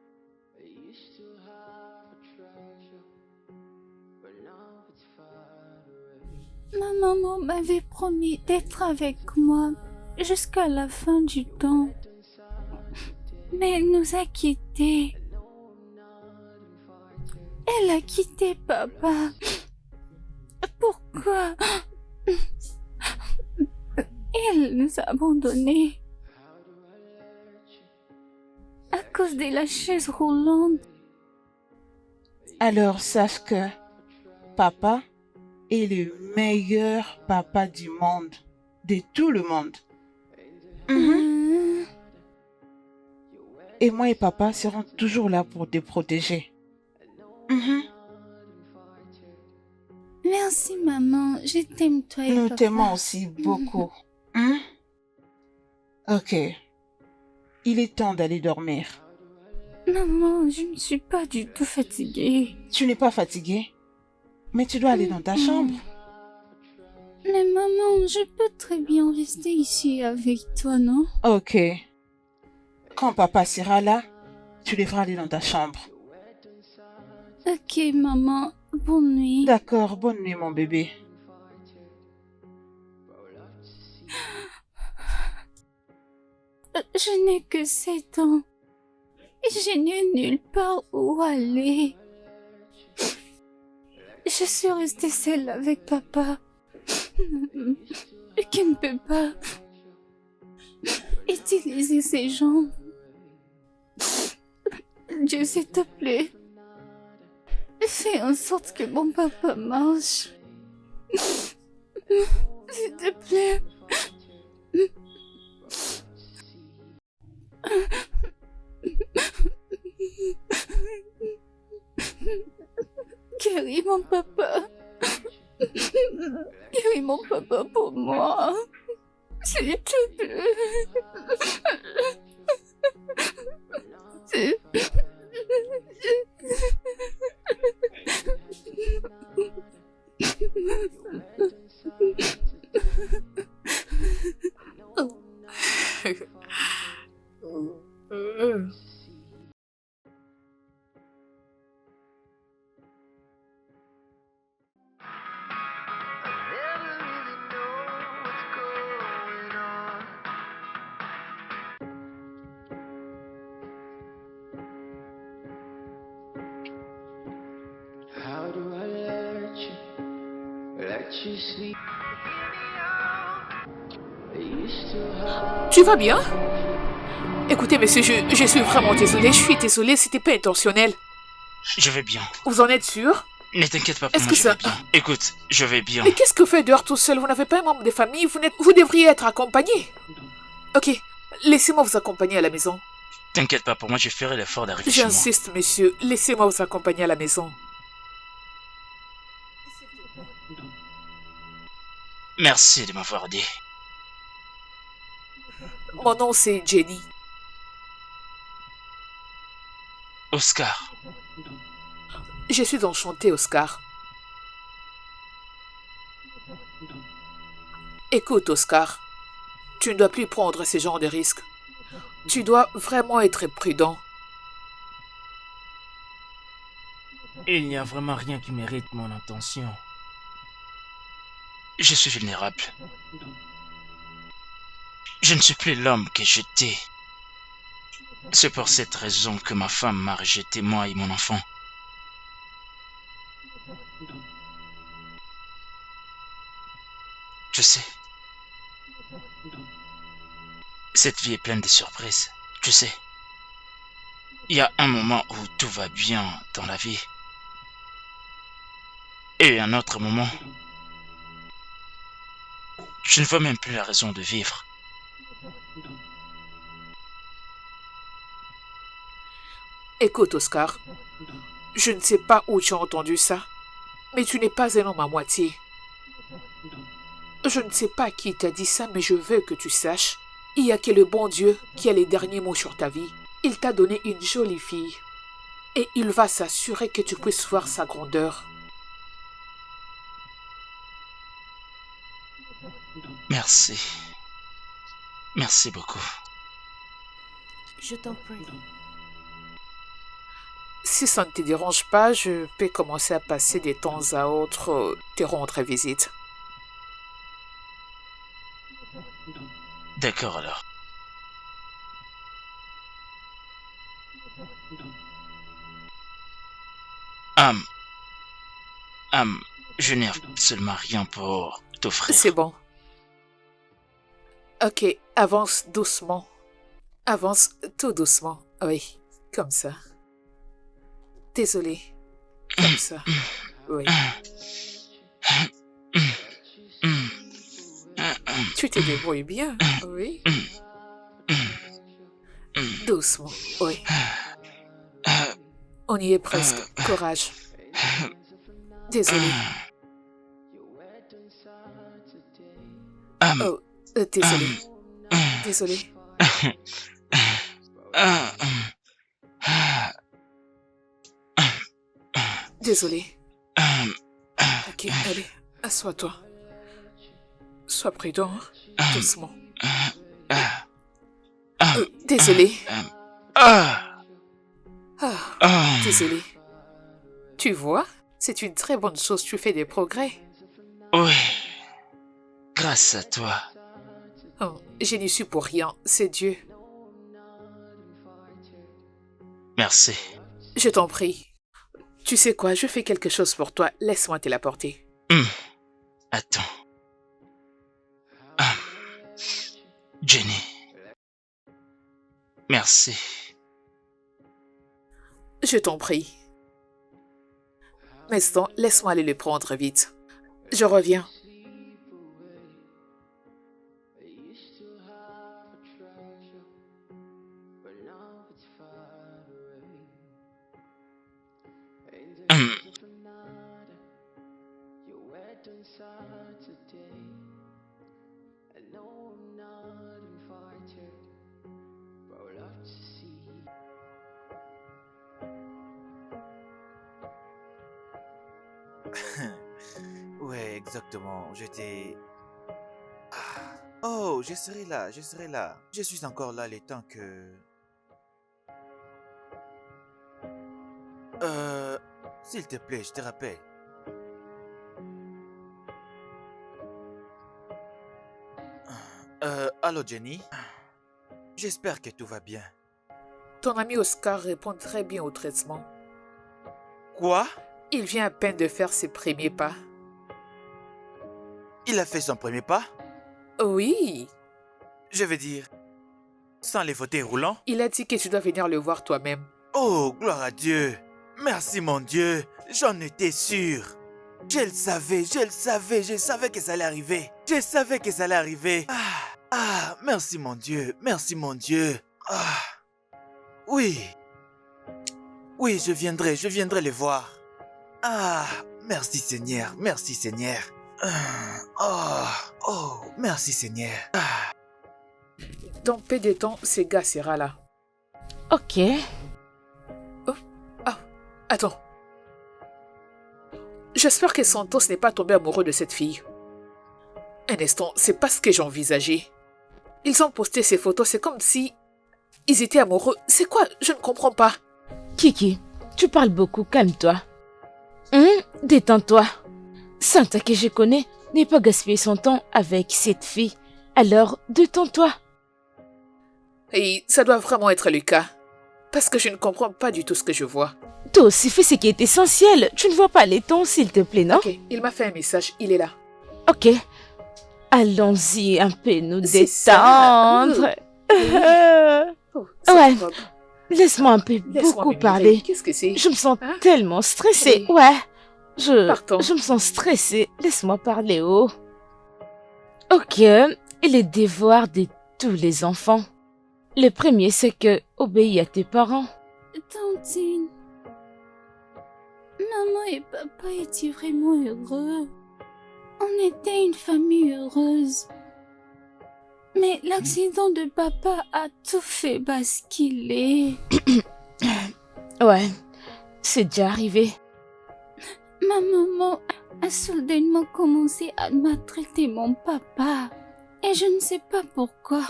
Ma maman m'avait promis d'être avec moi jusqu'à la fin du temps. Mais elle nous a quittés. Elle a quitté papa. Pourquoi? Elle nous a abandonnés. À cause de la chaise roulante. Alors sache que papa est le meilleur papa du monde, de tout le monde. Et moi et papa serons toujours là pour te protéger. Merci maman, je t'aime toi et Nous papa. t'aimons aussi beaucoup. Ok. Il est temps d'aller dormir. Maman, je ne suis pas du tout fatiguée. Tu n'es pas fatiguée? Mais tu dois aller dans ta chambre. Mais maman, je peux très bien rester ici avec toi, non? Ok. Quand papa sera là, tu devras aller dans ta chambre. Ok, maman. Bonne nuit. D'accord, bonne nuit, mon bébé. Je n'ai que 7 ans. Je n'ai nulle part où aller. Je suis restée seule avec papa. Qui ne peut pas utiliser ses jambes. Dieu, s'il te plaît. Fais en sorte que mon papa marche. S'il te plaît. Guéris mon papa. Guéris mon papa pour moi. S'il te plaît. How do I let you sleep? Tu vas bien? Écoutez, monsieur, je suis vraiment désolée. Je suis désolée, c'était pas intentionnel. Je vais bien. Vous en êtes sûr? Ne t'inquiète pas pour Est-ce moi, que je ça... vais bien. Écoute, je vais bien. Mais qu'est-ce que vous faites dehors tout seul? Vous n'avez pas un membre de famille? Vous devriez être accompagné. Ok, laissez-moi vous accompagner à la maison. T'inquiète pas, pour moi, je ferai l'effort d'arriver chez moi. J'insiste, monsieur, laissez-moi vous accompagner à la maison. Merci de m'avoir aidé. Mon nom, c'est Jenny. Oscar. Je suis enchantée, Oscar. Écoute, Oscar, tu ne dois plus prendre ce genre de risques. Tu dois vraiment être prudent. Il n'y a vraiment rien qui mérite mon attention. Je suis vulnérable. Je ne suis plus l'homme que j'étais. C'est pour cette raison que ma femme m'a rejeté, moi et mon enfant. Je sais. Cette vie est pleine de surprises. Tu sais. Il y a un moment où tout va bien dans la vie. Et un autre moment, je ne vois même plus la raison de vivre. Écoute, Oscar, je ne sais pas où tu as entendu ça, mais tu n'es pas un homme à moitié. Je ne sais pas qui t'a dit ça, mais je veux que tu saches, il n'y a que le bon Dieu qui a les derniers mots sur ta vie. Il t'a donné une jolie fille, et il va s'assurer que tu puisses voir sa grandeur. Merci. Merci beaucoup. Je t'en prie. Si ça ne te dérange pas, je peux commencer à passer de temps à autre te rendre visite. D'accord alors. Je n'ai absolument rien pour t'offrir. C'est bon. Ok, avance doucement. Avance tout doucement. Oui, comme ça. Désolé. Comme ça. Oui. Tu te débrouilles bien. Oui. Doucement. Oui. On y est presque. Courage. Désolé. Oh, désolé. Désolé. Désolé. Ok, allez, assois-toi. Sois prudent, doucement. Désolé. Désolé. Tu vois, c'est une très bonne chose, tu fais des progrès. Oui, grâce à toi. Oh, je n'y suis pour rien, c'est Dieu. Merci. Je t'en prie. Tu sais quoi, je fais quelque chose pour toi, laisse-moi te l'apporter. Attends. Jenny. Merci. Je t'en prie. Maintenant, laisse-moi aller le prendre vite. Je reviens. Ouais, exactement. J'étais... Oh, je serai là, je serai là. Je suis encore là le temps que... S'il te plaît, je te rappelle. Allô Jenny? J'espère que tout va bien. Ton ami Oscar répond très bien au traitement. Quoi? Il vient à peine de faire ses premiers pas. Il a fait son premier pas? Oui. Je veux dire, sans les fauteuils roulants? Il a dit que tu dois venir le voir toi-même. Oh, gloire à Dieu. Merci mon Dieu. J'en étais sûr. Je le savais, je savais que ça allait arriver. Je savais que ça allait arriver. Merci mon Dieu, merci mon Dieu. Oui. Oui, je viendrai les voir. Merci Seigneur, merci Seigneur. Merci Seigneur. Dans peu de temps, ce gars sera là. Ok. Attends. J'espère que Santos n'est pas tombé amoureux de cette fille. Un instant, c'est pas ce que j'envisageais. Ils ont posté ces photos, c'est comme si ils étaient amoureux. C'est quoi? Je ne comprends pas. Kiki, tu parles beaucoup, calme-toi. Détends-toi. Santa que je connais n'est pas gaspiller son temps avec cette fille. Alors, détends-toi. Et ça doit vraiment être le cas. Parce que je ne comprends pas du tout ce que je vois. Toi aussi, fais ce qui est essentiel. Tu ne vois pas les tons, s'il te plaît, non? Ok, il m'a fait un message, il est là. Ok. Allons-y un peu nous C'est détendre. Ouais. Laisse-moi un peu beaucoup parler. Qu'est-ce que c'est? Je me sens tellement stressée. Ouais. Partons. Je me sens stressée. Laisse-moi parler, oh. Ok. Et les devoirs de tous les enfants. Le premier, c'est que obéis à tes parents. Tantine, maman et papa étaient vraiment heureux. On était une famille heureuse. Mais l'accident de papa a tout fait basculer. Ouais, c'est déjà arrivé. Ma maman a soudainement commencé à maltraiter mon papa. Et je ne sais pas pourquoi.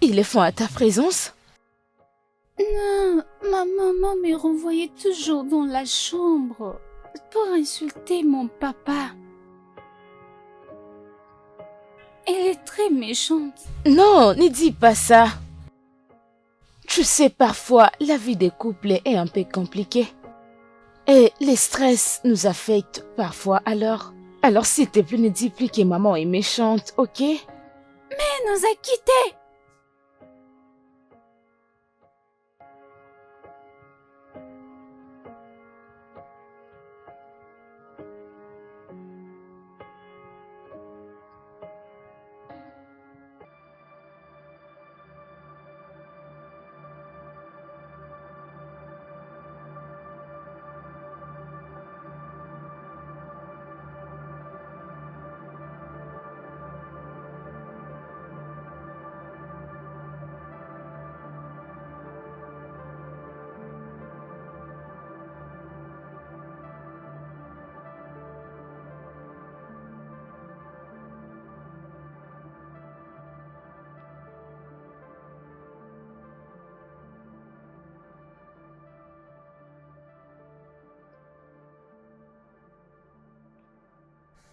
Ils le font à ta présence? Non, ma maman me renvoyait toujours dans la chambre pour insulter mon papa. Elle est très méchante. Non, ne dis pas ça. Tu sais, parfois, la vie des couples est un peu compliquée. Et les stress nous affectent parfois alors. Alors s'il te plaît, ne dis plus que maman est méchante, ok? Elle nous a quittés.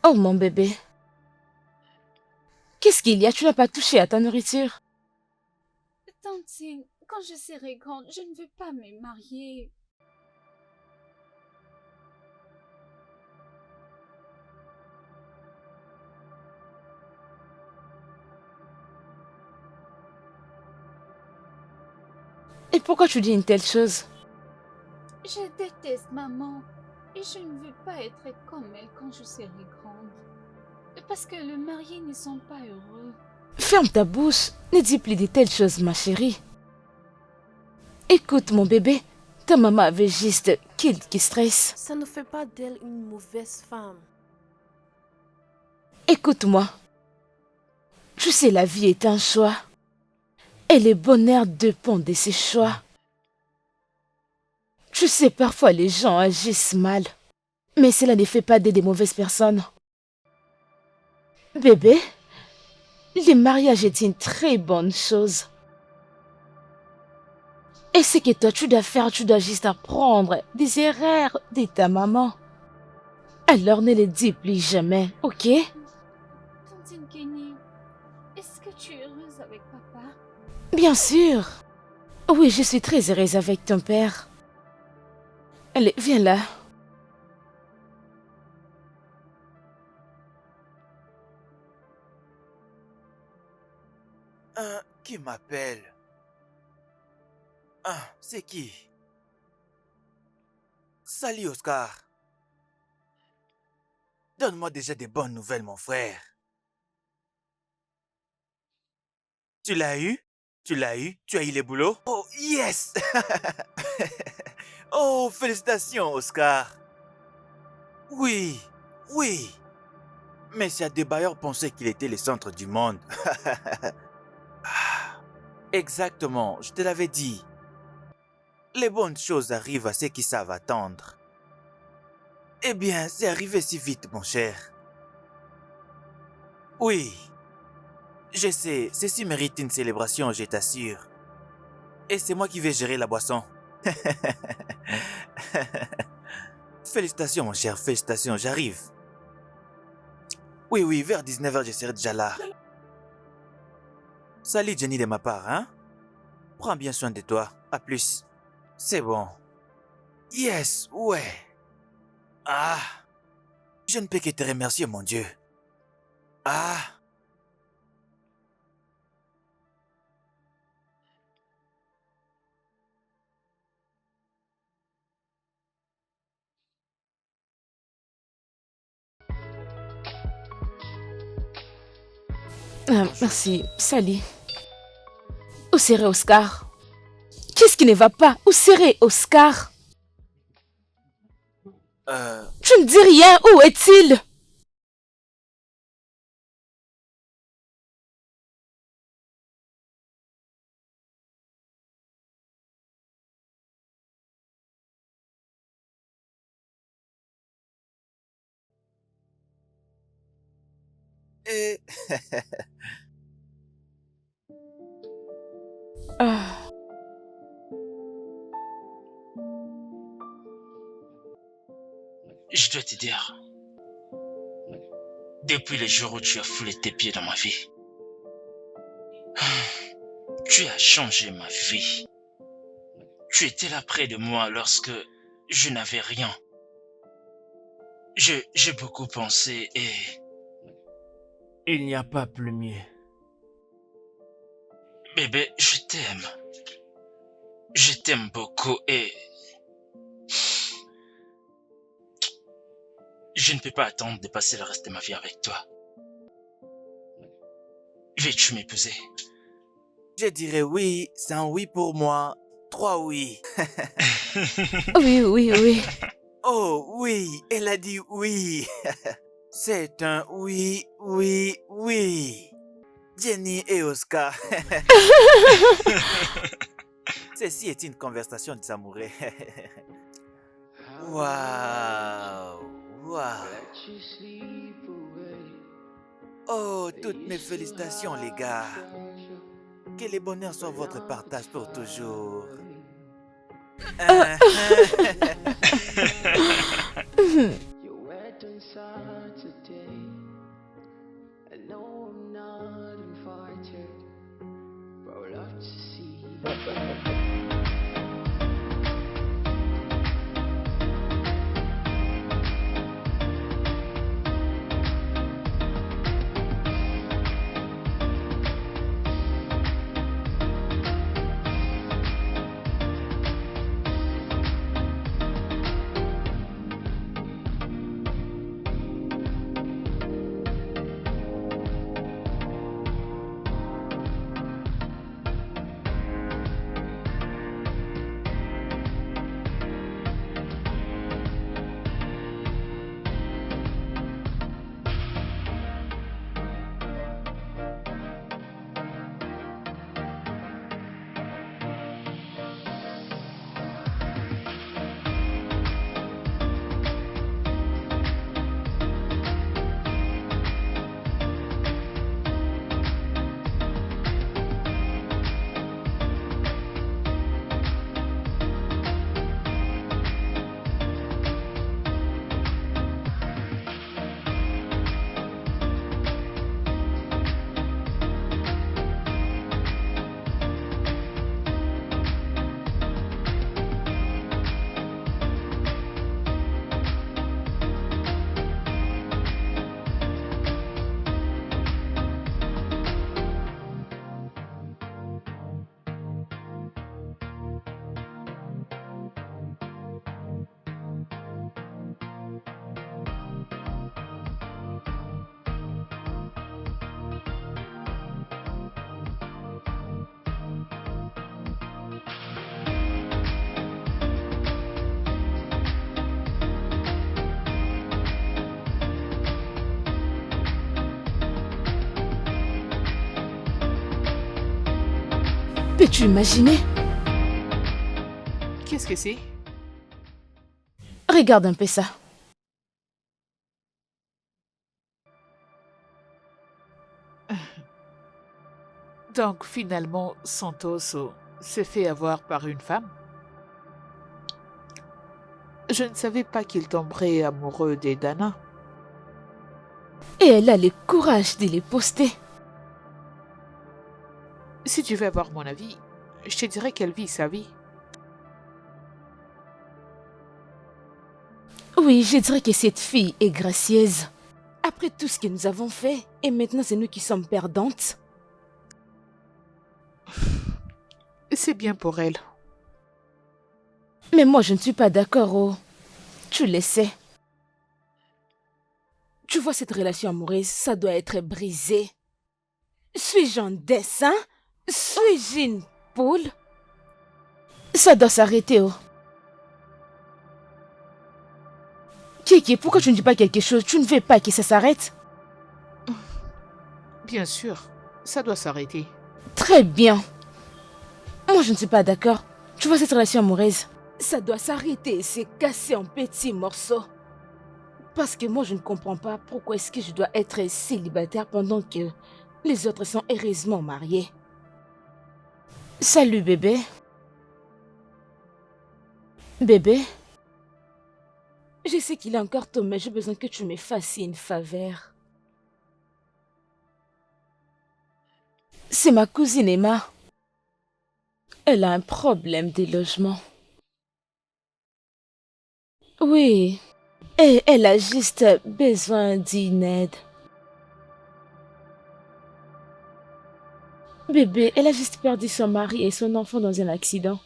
Oh mon bébé. Qu'est-ce qu'il y a? Tu n'as pas touché à ta nourriture? Tantine, quand je serai grande, je ne veux pas me marier. Et pourquoi tu dis une telle chose? Je déteste maman et je ne veux pas être comme elle quand je serai grande. Parce que les mariés ne sont pas heureux. Ferme ta bouche. Ne dis plus de telles choses, ma chérie. Écoute, mon bébé. Ta maman avait juste quelques stress. Ça ne fait pas d'elle une mauvaise femme. Écoute-moi. Tu sais, la vie est un choix. Et le bonheur dépend de ses choix. Tu sais, parfois les gens agissent mal. Mais cela ne fait pas d'eux des mauvaises personnes. Bébé, le mariage est une très bonne chose. Et ce que toi tu dois faire, tu dois juste apprendre des erreurs de ta maman. Alors ne les dis plus jamais, ok? Tantine Kenny, est-ce que tu es heureuse avec papa? Bien sûr. Oui, je suis très heureuse avec ton père. Allez, viens là. Qui m'appelle? C'est qui? Salut Oscar. Donne-moi déjà des bonnes nouvelles, mon frère. Tu l'as eu? Tu l'as eu? Tu as eu les boulots? Oh, yes! Oh, félicitations, Oscar. Oui, oui. Mais si Adebayor pensait qu'il était le centre du monde. Exactement, je te l'avais dit. Les bonnes choses arrivent à ceux qui savent attendre. Eh bien, c'est arrivé si vite, mon cher. Oui. Je sais, ceci mérite une célébration, je t'assure. Et c'est moi qui vais gérer la boisson. Félicitations, mon cher, félicitations, j'arrive. Oui, oui, vers 19h, je serai déjà là. Salut Jenny de ma part, hein? Prends bien soin de toi. À plus. C'est bon. Yes, ouais. Ah. Je ne peux que te remercier, mon Dieu. Ah. Merci, salut. Où serait Oscar? Qu'est-ce qui ne va pas? Où serait Oscar? Tu ne dis rien, où est-il? Ah. je dois te dire, depuis le jour où tu as foulé tes pieds dans ma vie, tu as changé ma vie. Tu étais là près de moi lorsque je n'avais rien. J'ai beaucoup pensé et... Il n'y a pas plus mieux. Bébé, je t'aime. Je t'aime beaucoup et... Je ne peux pas attendre de passer le reste de ma vie avec toi. Veux-tu m'épouser? Je dirais oui, c'est un oui pour moi. 3 oui. Oui, oui, oui. Oh oui, elle a dit oui. C'est un oui, oui, oui. Jenny et Oscar. Ceci est une conversation des amoureux. Waouh, waouh. Oh, toutes mes félicitations les gars. Que le bonheur soit votre partage pour toujours. You're wet inside today. I know I'm not invited, but I'd love to see you. Peux-tu imaginer? Qu'est-ce que c'est? Regarde un peu ça. Donc finalement, Santos s'est fait avoir par une femme? Je ne savais pas qu'il tomberait amoureux d'Edana. Et elle a le courage de les poster. Si tu veux avoir mon avis, je te dirais qu'elle vit sa vie. Oui, je dirais que cette fille est gracieuse. Après tout ce que nous avons fait, et maintenant c'est nous qui sommes perdantes. C'est bien pour elle. Mais moi je ne suis pas d'accord, oh. Tu le sais. Tu vois cette relation amoureuse, ça doit être brisé. Suis-je un dessin? Suis-je une poule? Ça doit s'arrêter, oh. Kiki, pourquoi tu ne dis pas quelque chose? Tu ne veux pas que ça s'arrête? Bien sûr, ça doit s'arrêter. Très bien. Moi, je ne suis pas d'accord. Tu vois cette relation amoureuse? Ça doit s'arrêter et se casser en petits morceaux. Parce que moi, je ne comprends pas pourquoi est-ce que je dois être célibataire pendant que les autres sont heureusement mariés. Salut, bébé. Bébé? Je Je sais qu'il est encore tôt, mais j'ai besoin que tu me fasses une faveur. C'est ma cousine Emma. Elle a un problème de logement. Oui, et elle a juste besoin d'une aide. Bébé, elle a juste perdu son mari et son enfant dans un accident.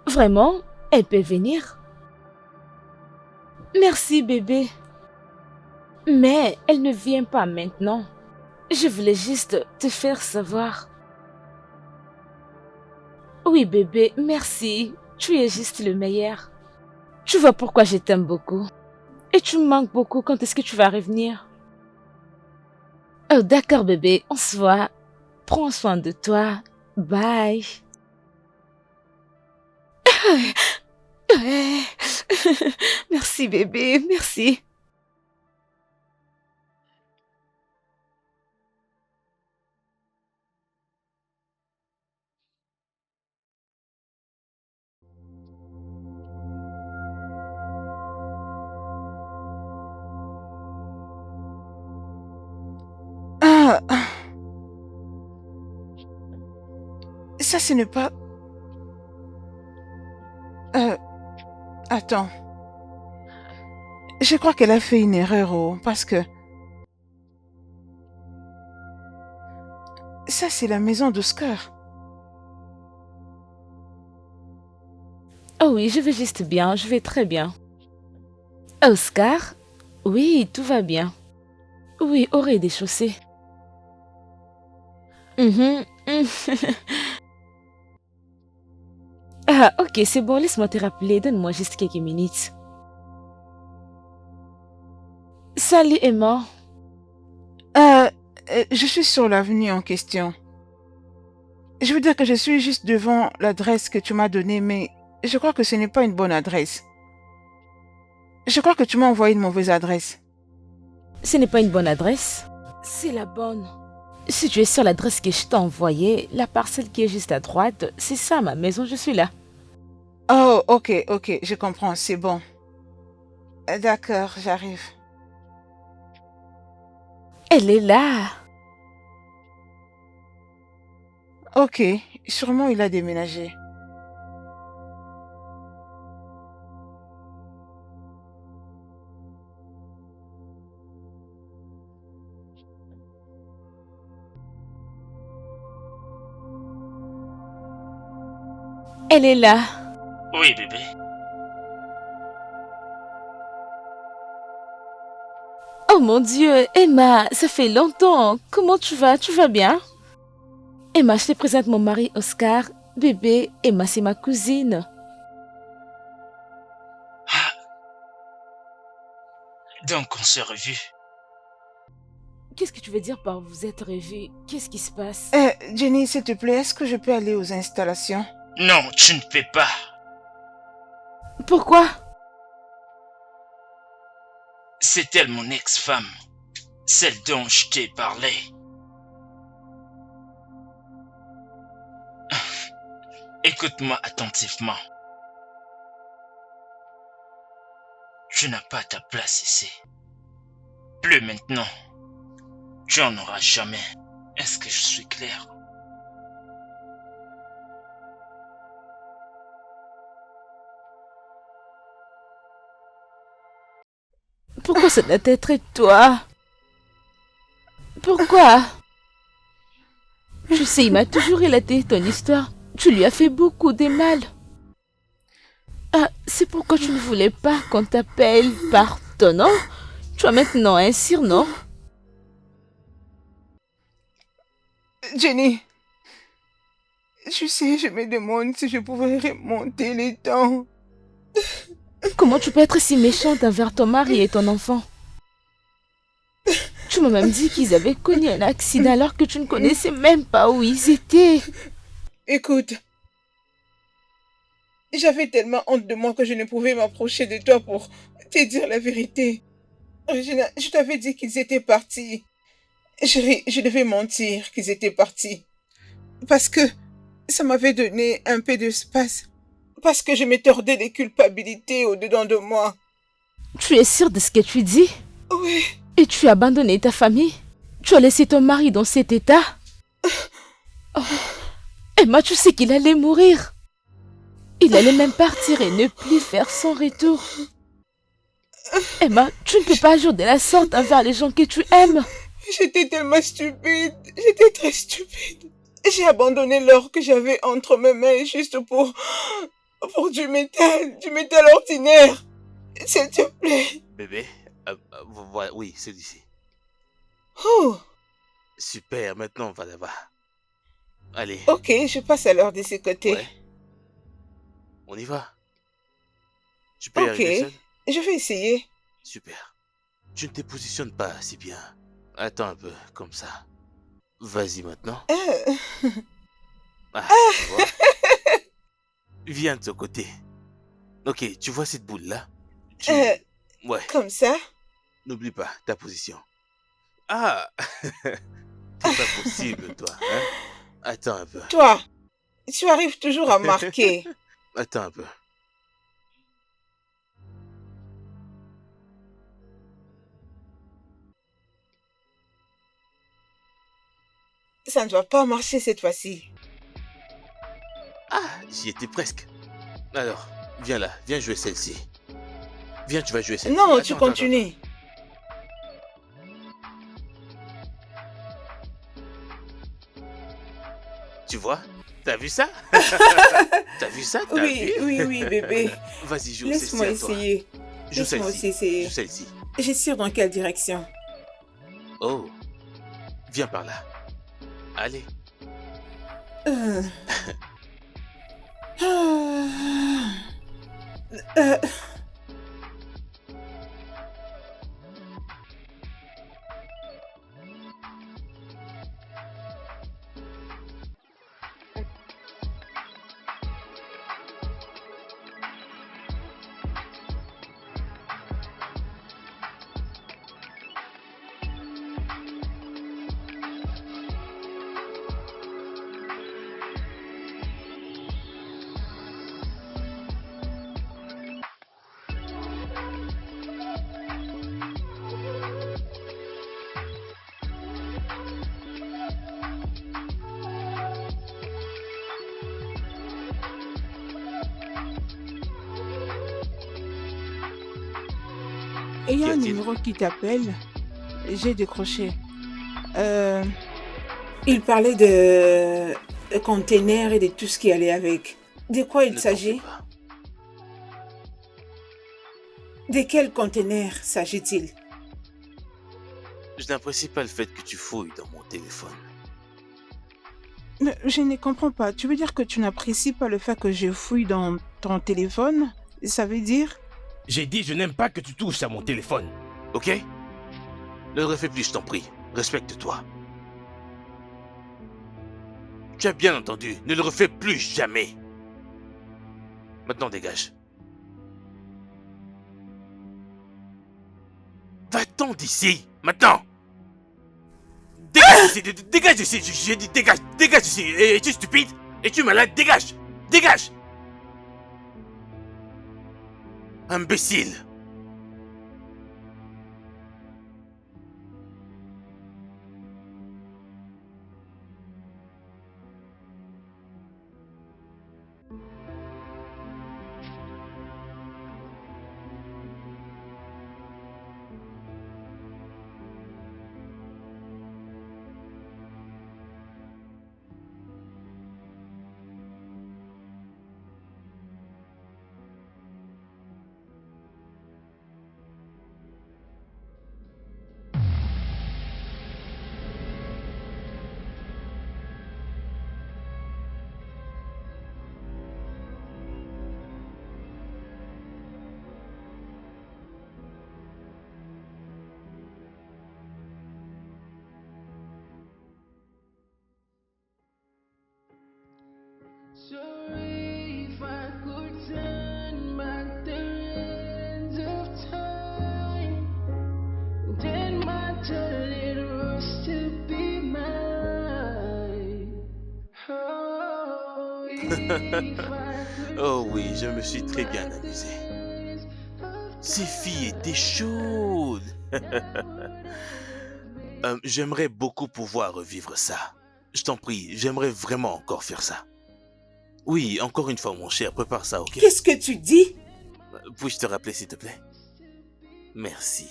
Vraiment, elle peut venir. Merci, bébé. Mais elle ne vient pas maintenant. Je voulais juste te faire savoir. Oui, bébé, merci. Tu es juste le meilleur. Tu vois pourquoi je t'aime beaucoup. Et tu me manques beaucoup. Quand est-ce que tu vas revenir? Oh, d'accord, bébé. On se voit. Prends soin de toi. Bye. Ouais. Merci, bébé. Merci. Ah, ça, ce n'est pas... Attends. Je crois qu'elle a fait une erreur, parce que... Ça, c'est la maison d'Oscar. Oh oui, je vais juste bien. Je vais très bien. Oscar? Oui, tout va bien. Oui, au rez-de-chaussée. Ah, ok, c'est bon, laisse-moi te rappeler. Donne-moi juste quelques minutes. Salut, Emma. Je suis sur l'avenue en question. Je veux dire que je suis juste devant l'adresse que tu m'as donnée, mais je crois que ce n'est pas une bonne adresse. Je crois que tu m'as envoyé une mauvaise adresse. Ce n'est pas une bonne adresse. C'est la bonne. Si tu es sur l'adresse que je t'ai envoyée, la parcelle qui est juste à droite, c'est ça ma maison, je suis là. Oh, ok, je comprends, c'est bon. D'accord, j'arrive. Elle est là. Ok, sûrement il a déménagé. Elle est là. Oui, bébé. Oh mon Dieu, Emma, ça fait longtemps. Comment tu vas? Tu vas bien? Emma, je te présente mon mari Oscar. Bébé, Emma, c'est ma cousine. Ah. Donc, on s'est revus. Qu'est-ce que tu veux dire par vous êtes revus? Qu'est-ce qui se passe? Jenny, s'il te plaît, est-ce que je peux aller aux installations? Non, tu ne peux pas. Pourquoi? C'est elle mon ex-femme. Celle dont je t'ai parlé. Écoute-moi attentivement. Tu n'as pas ta place ici. Plus maintenant. Tu en auras jamais. Est-ce que je suis clair? Pourquoi ça doit être toi? Pourquoi? Je sais, il m'a toujours relaté ton histoire. Tu lui as fait beaucoup de mal. Ah, c'est pourquoi tu ne voulais pas qu'on t'appelle par ton nom? Tu as maintenant un surnom. Jenny, tu sais, je me demande si je pouvais remonter les temps. Comment tu peux être si méchante envers ton mari et ton enfant? Tu m'as même dit qu'ils avaient connu un accident alors que tu ne connaissais même pas où ils étaient. Écoute, j'avais tellement honte de moi que je ne pouvais m'approcher de toi pour te dire la vérité. Regina, je t'avais dit qu'ils étaient partis. Je devais mentir qu'ils étaient partis. Parce que ça m'avait donné un peu d'espace parce que je me tordais des culpabilités au-dedans de moi. Tu es sûre de ce que tu dis? Oui. Et tu as abandonné ta famille? Tu as laissé ton mari dans cet état? Oh. Emma, tu sais qu'il allait mourir. Il allait même partir et ne plus faire son retour. Emma, tu ne peux pas agir de la sorte envers les gens que tu aimes. J'étais tellement stupide. J'étais très stupide. J'ai abandonné l'or que j'avais entre mes mains juste pour du métal ordinaire. S'il te plaît. Bébé, voilà, oui, celui-ci. Oh. Super, maintenant on va là-bas. Allez. Ok, je passe alors de ce côté. Ouais. On y va. Tu peux y arriver seul? Je vais essayer. Super. Tu ne te positionnes pas si bien. Attends un peu, comme ça. Vas-y maintenant. Ah, tu vois? Viens de ce côté. Ok, tu vois cette boule-là? Ouais. Comme ça? N'oublie pas ta position. Ah! C'est pas possible, toi. Hein? Attends un peu. Toi, tu arrives toujours à marquer. Attends un peu. Ça ne va pas marcher cette fois-ci. Ah, j'y étais presque. Alors, viens là, viens jouer celle-ci. Viens, tu vas jouer celle-ci. Non, attends, tu continues. Tu vois? T'as vu ça? T'as vu ça? Oui, bébé. Vas-y, joue. Laisse-moi essayer. Laisse-moi aussi essayer. Joue celle-ci. Je tire dans quelle direction? Oh. Viens par là. Allez. Il y a un numéro qui t'appelle. J'ai décroché. Il parlait de containers et de tout ce qui allait avec. De quoi il s'agit? De quel container s'agit-il? Je n'apprécie pas le fait que tu fouilles dans mon téléphone. Mais je ne comprends pas. Tu veux dire que tu n'apprécies pas le fait que je fouille dans ton téléphone? Ça veut dire? J'ai dit je n'aime pas que tu touches à mon téléphone. Ok? Ne le refais plus, je t'en prie. Respecte-toi. Tu as bien entendu, ne le refais plus jamais. Maintenant, dégage. Va-t'en d'ici, maintenant. Dégage d'ici, dégage d'ici, j'ai dit dégage, dégage d'ici. Es-tu stupide? Es-tu malade? Dégage, dégage. Imbécile. Sorry if I could turn back the hands of time, then my little rose to be mine. Oh, Oh oui, je me suis très bien amusé. Ces filles étaient chaudes. J'aimerais beaucoup pouvoir revivre ça. Je t'en prie, j'aimerais vraiment encore faire ça. Oui, encore une fois, mon cher, prépare ça, ok? Qu'est-ce que tu dis? Puis-je te rappeler, s'il te plaît? Merci.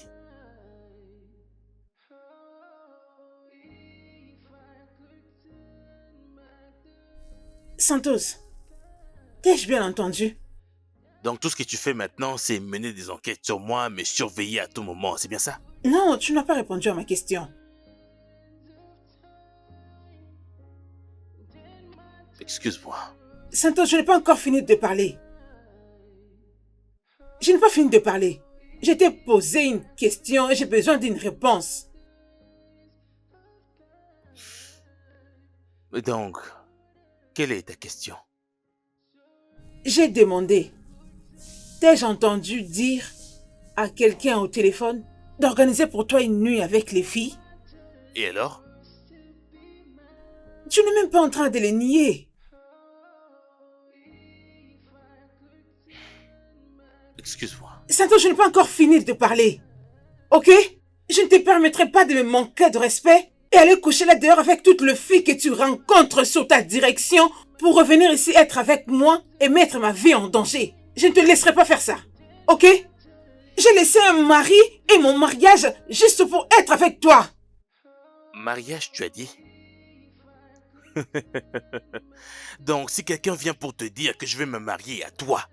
Santos, t'ai-je bien entendu? Donc tout ce que tu fais maintenant, c'est mener des enquêtes sur moi, me surveiller à tout moment, c'est bien ça? Non, tu n'as pas répondu à ma question. Excuse-moi. Santos, je n'ai pas encore fini de parler. Je n'ai pas fini de parler. Je t'ai posé une question et j'ai besoin d'une réponse. Donc, quelle est ta question? J'ai demandé, t'ai-je entendu dire à quelqu'un au téléphone d'organiser pour toi une nuit avec les filles? Et alors? Tu n'es même pas en train de les nier. Excuse-moi. Santos, je n'ai pas encore fini de parler. Ok? Je ne te permettrai pas de me manquer de respect et aller coucher là dehors avec toutes les filles que tu rencontres sur ta direction pour revenir ici être avec moi et mettre ma vie en danger. Je ne te laisserai pas faire ça. Ok? J'ai laissé un mari et mon mariage juste pour être avec toi. Mariage, tu as dit? Donc, si quelqu'un vient pour te dire que je vais me marier à toi,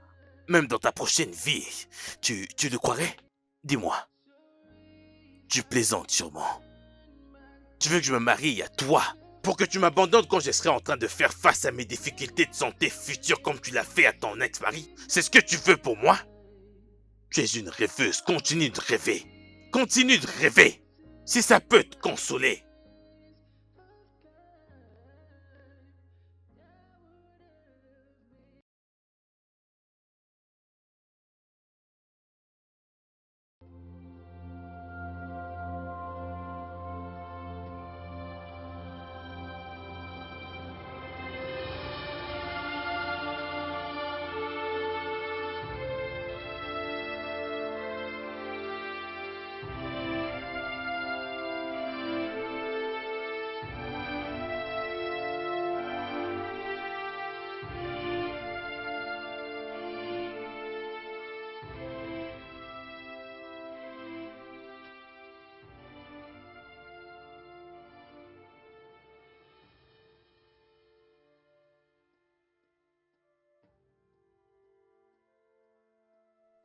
même dans ta prochaine vie, tu le croirais? Dis-moi. Tu plaisantes sûrement. Tu veux que je me marie à toi pour que tu m'abandonnes quand je serai en train de faire face à mes difficultés de santé futures comme tu l'as fait à ton ex-mari? C'est ce que tu veux pour moi? Tu es une rêveuse, continue de rêver. Continue de rêver. Si ça peut te consoler.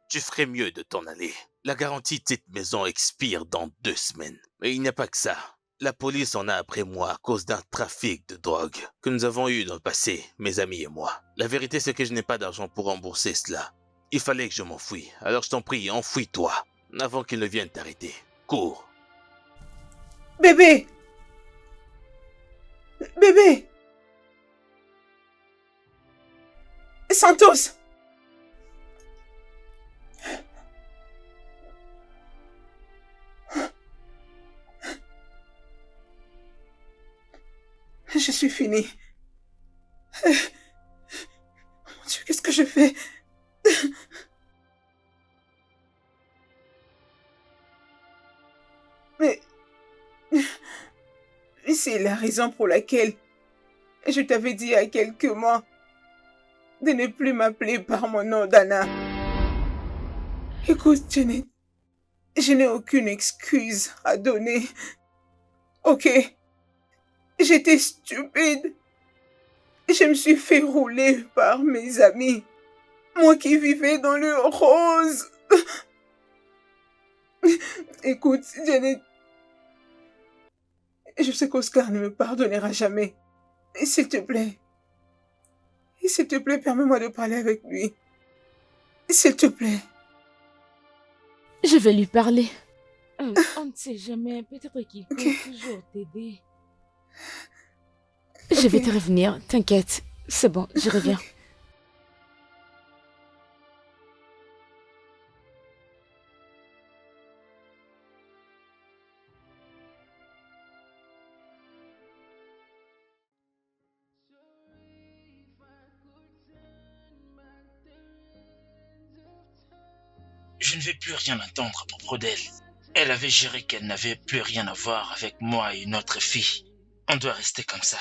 Tu ferais mieux de t'en aller. La garantie de cette maison expire dans 2 semaines. Mais il n'y a pas que ça. La police en a après moi à cause d'un trafic de drogue que nous avons eu dans le passé, mes amis et moi. La vérité, c'est que je n'ai pas d'argent pour rembourser cela. Il fallait que je m'enfuie. Alors je t'en prie, enfuis-toi avant qu'ils ne viennent t'arrêter. Cours. Bébé! Bébé! Santos! Je suis finie. Mon Dieu, qu'est-ce que je fais? Mais c'est la raison pour laquelle je t'avais dit il y a quelques mois de ne plus m'appeler par mon nom d'Anna. Écoute, Janet, je n'ai aucune excuse à donner. Ok? J'étais stupide. Je me suis fait rouler par mes amis. Moi qui vivais dans le rose. Écoute, Janet, je sais qu'Oscar ne me pardonnera jamais. S'il te plaît, permets-moi de parler avec lui. S'il te plaît. Je vais lui parler. On ne sait jamais, peut-être qu'il peut toujours t'aider. Je vais te revenir, t'inquiète. C'est bon, je reviens. Je ne vais plus rien entendre à propos d'elle. Elle avait juré qu'elle n'avait plus rien à voir avec moi et une autre fille. On doit rester comme ça.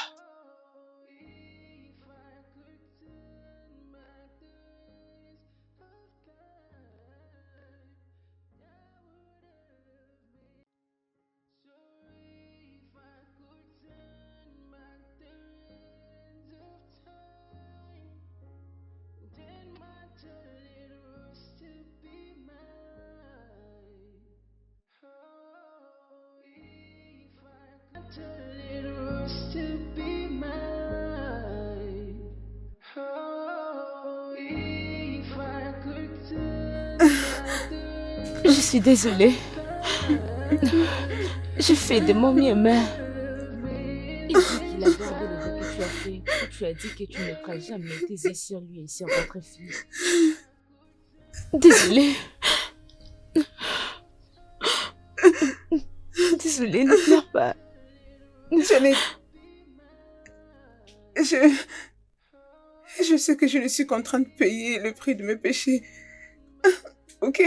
Je suis désolée. Je fais de mon mieux, mais... Il dit qu'il a gardé le jeu que tu as fait, que tu as dit que tu ne feras jamais tes yeux sur lui et sur votre fille. Désolée. Désolée, ne pleure pas. Janet, je sais que je ne suis qu'en train de payer le prix de mes péchés. Ok.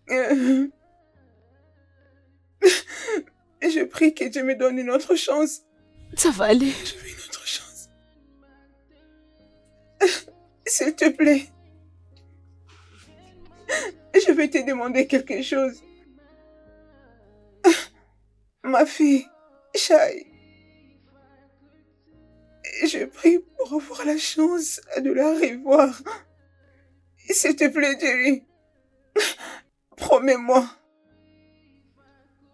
Je prie que Dieu me donne une autre chance. Ça va aller. Je veux une autre chance. S'il te plaît. Je vais te demander quelque chose. Ma fille, Shai. Je prie pour avoir la chance de la revoir. S'il te plaît, Jerry. Promets-moi.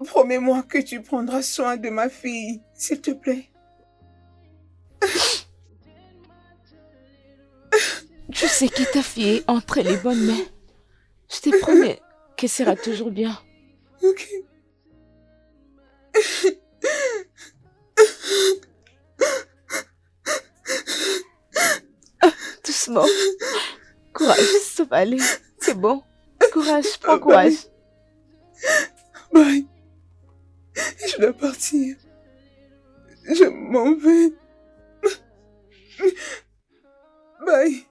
Promets-moi que tu prendras soin de ma fille, s'il te plaît. Je sais que ta fille est entre les bonnes mains. Je te promets qu'elle sera toujours bien. Ok. Doucement. Courage, ça va aller. C'est bon. Courage, prends courage. Bye. Je dois partir. Je m'en vais. Bye.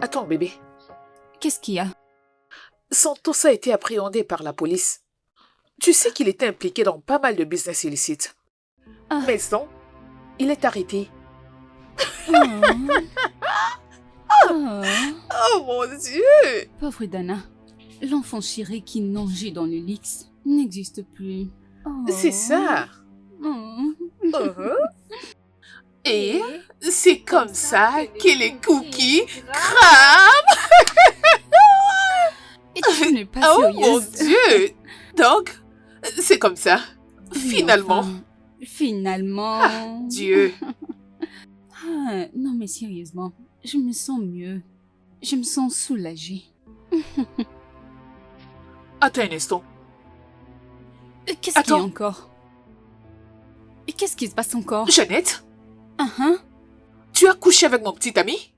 Attends, bébé. Qu'est-ce qu'il y a? Santos a été appréhendé par la police. Tu sais qu'il était impliqué dans pas mal de business illicites. Mais non, il est arrêté. Oh mon Dieu! Pauvre Dana, l'enfant chéri qui nageait dans le luxe n'existe plus. C'est ça. Oh. Et c'est comme ça que les cookies crament. Et tu n'es pas Oh sérieuse? mon Dieu! Donc, c'est comme ça. Oui, Finalement. enfin, finalement. Ah, Dieu. Ah, non mais sérieusement, je me sens mieux. Je me sens soulagée. Attends un instant. Qu'est-ce qu'il y a encore? Et qu'est-ce qui se passe encore? Jeannette? Uh-huh. Tu as couché avec mon petit ami?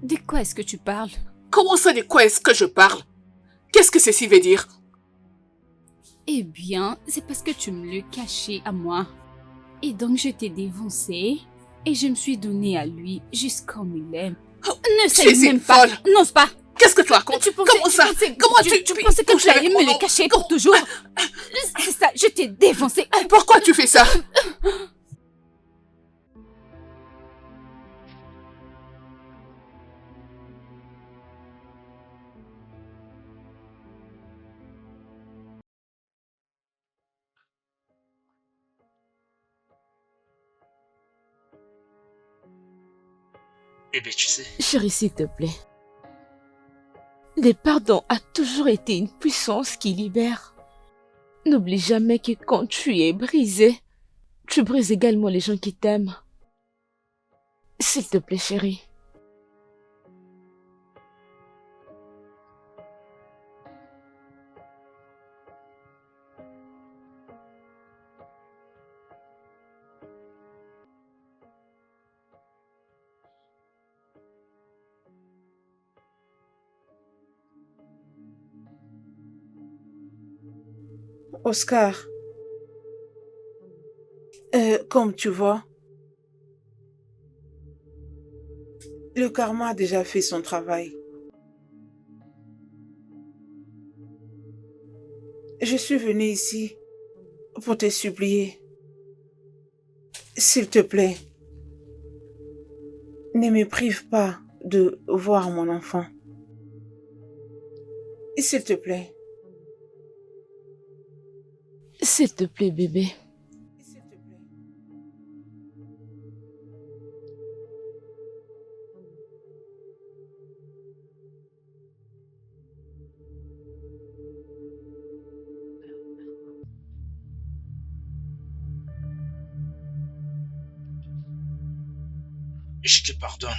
De quoi est-ce que tu parles? Comment ça, de quoi est-ce que je parle? Qu'est-ce que ceci veut dire? Eh bien, c'est parce que tu me le cachais à moi. Et donc je t'ai dévancé et je me suis donnée à lui juste comme il aime. Ne sais même pas. N'ose pas. Qu'est-ce que tu racontes? Comment ça? Comment tu pensais que tu allais me le cacher pour toujours? C'est ça, je t'ai dévancé. Pourquoi tu fais ça? Eh bien, tu sais. Chérie, s'il te plaît. Le pardon a toujours été une puissance qui libère. N'oublie jamais que quand tu es brisé, tu brises également les gens qui t'aiment. S'il te plaît, chérie. Oscar, comme tu vois, le karma a déjà fait son travail. Je suis venue ici pour te supplier. S'il te plaît, ne me prive pas de voir mon enfant. S'il te plaît. S'il te plaît, bébé. S'il te plaît. Je te pardonne.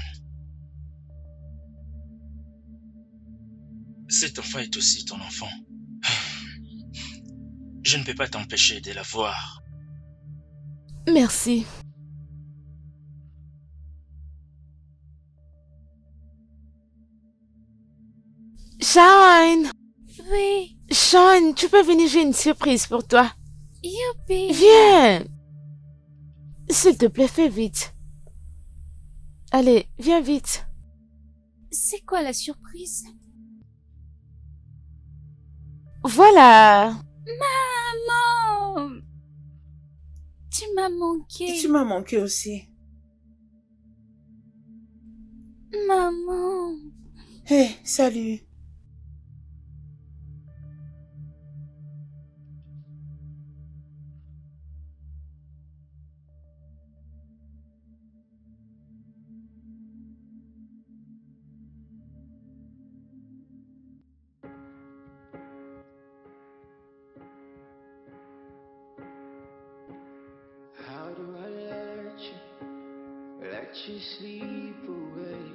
Cet enfant est aussi ton enfant. Je ne peux pas t'empêcher de la voir. Merci. Sean! Oui, Sean, tu peux venir, j'ai une surprise pour toi. youpi. Viens! S'il te plaît, fais vite. Allez, viens vite. C'est quoi la surprise? Voilà! Maman! Tu m'as Et manqué. tu m'as manqué aussi. Maman. Hé, salut. How do I let you sleep away?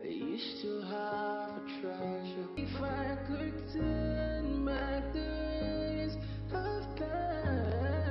You still have a treasure. If I could turn back the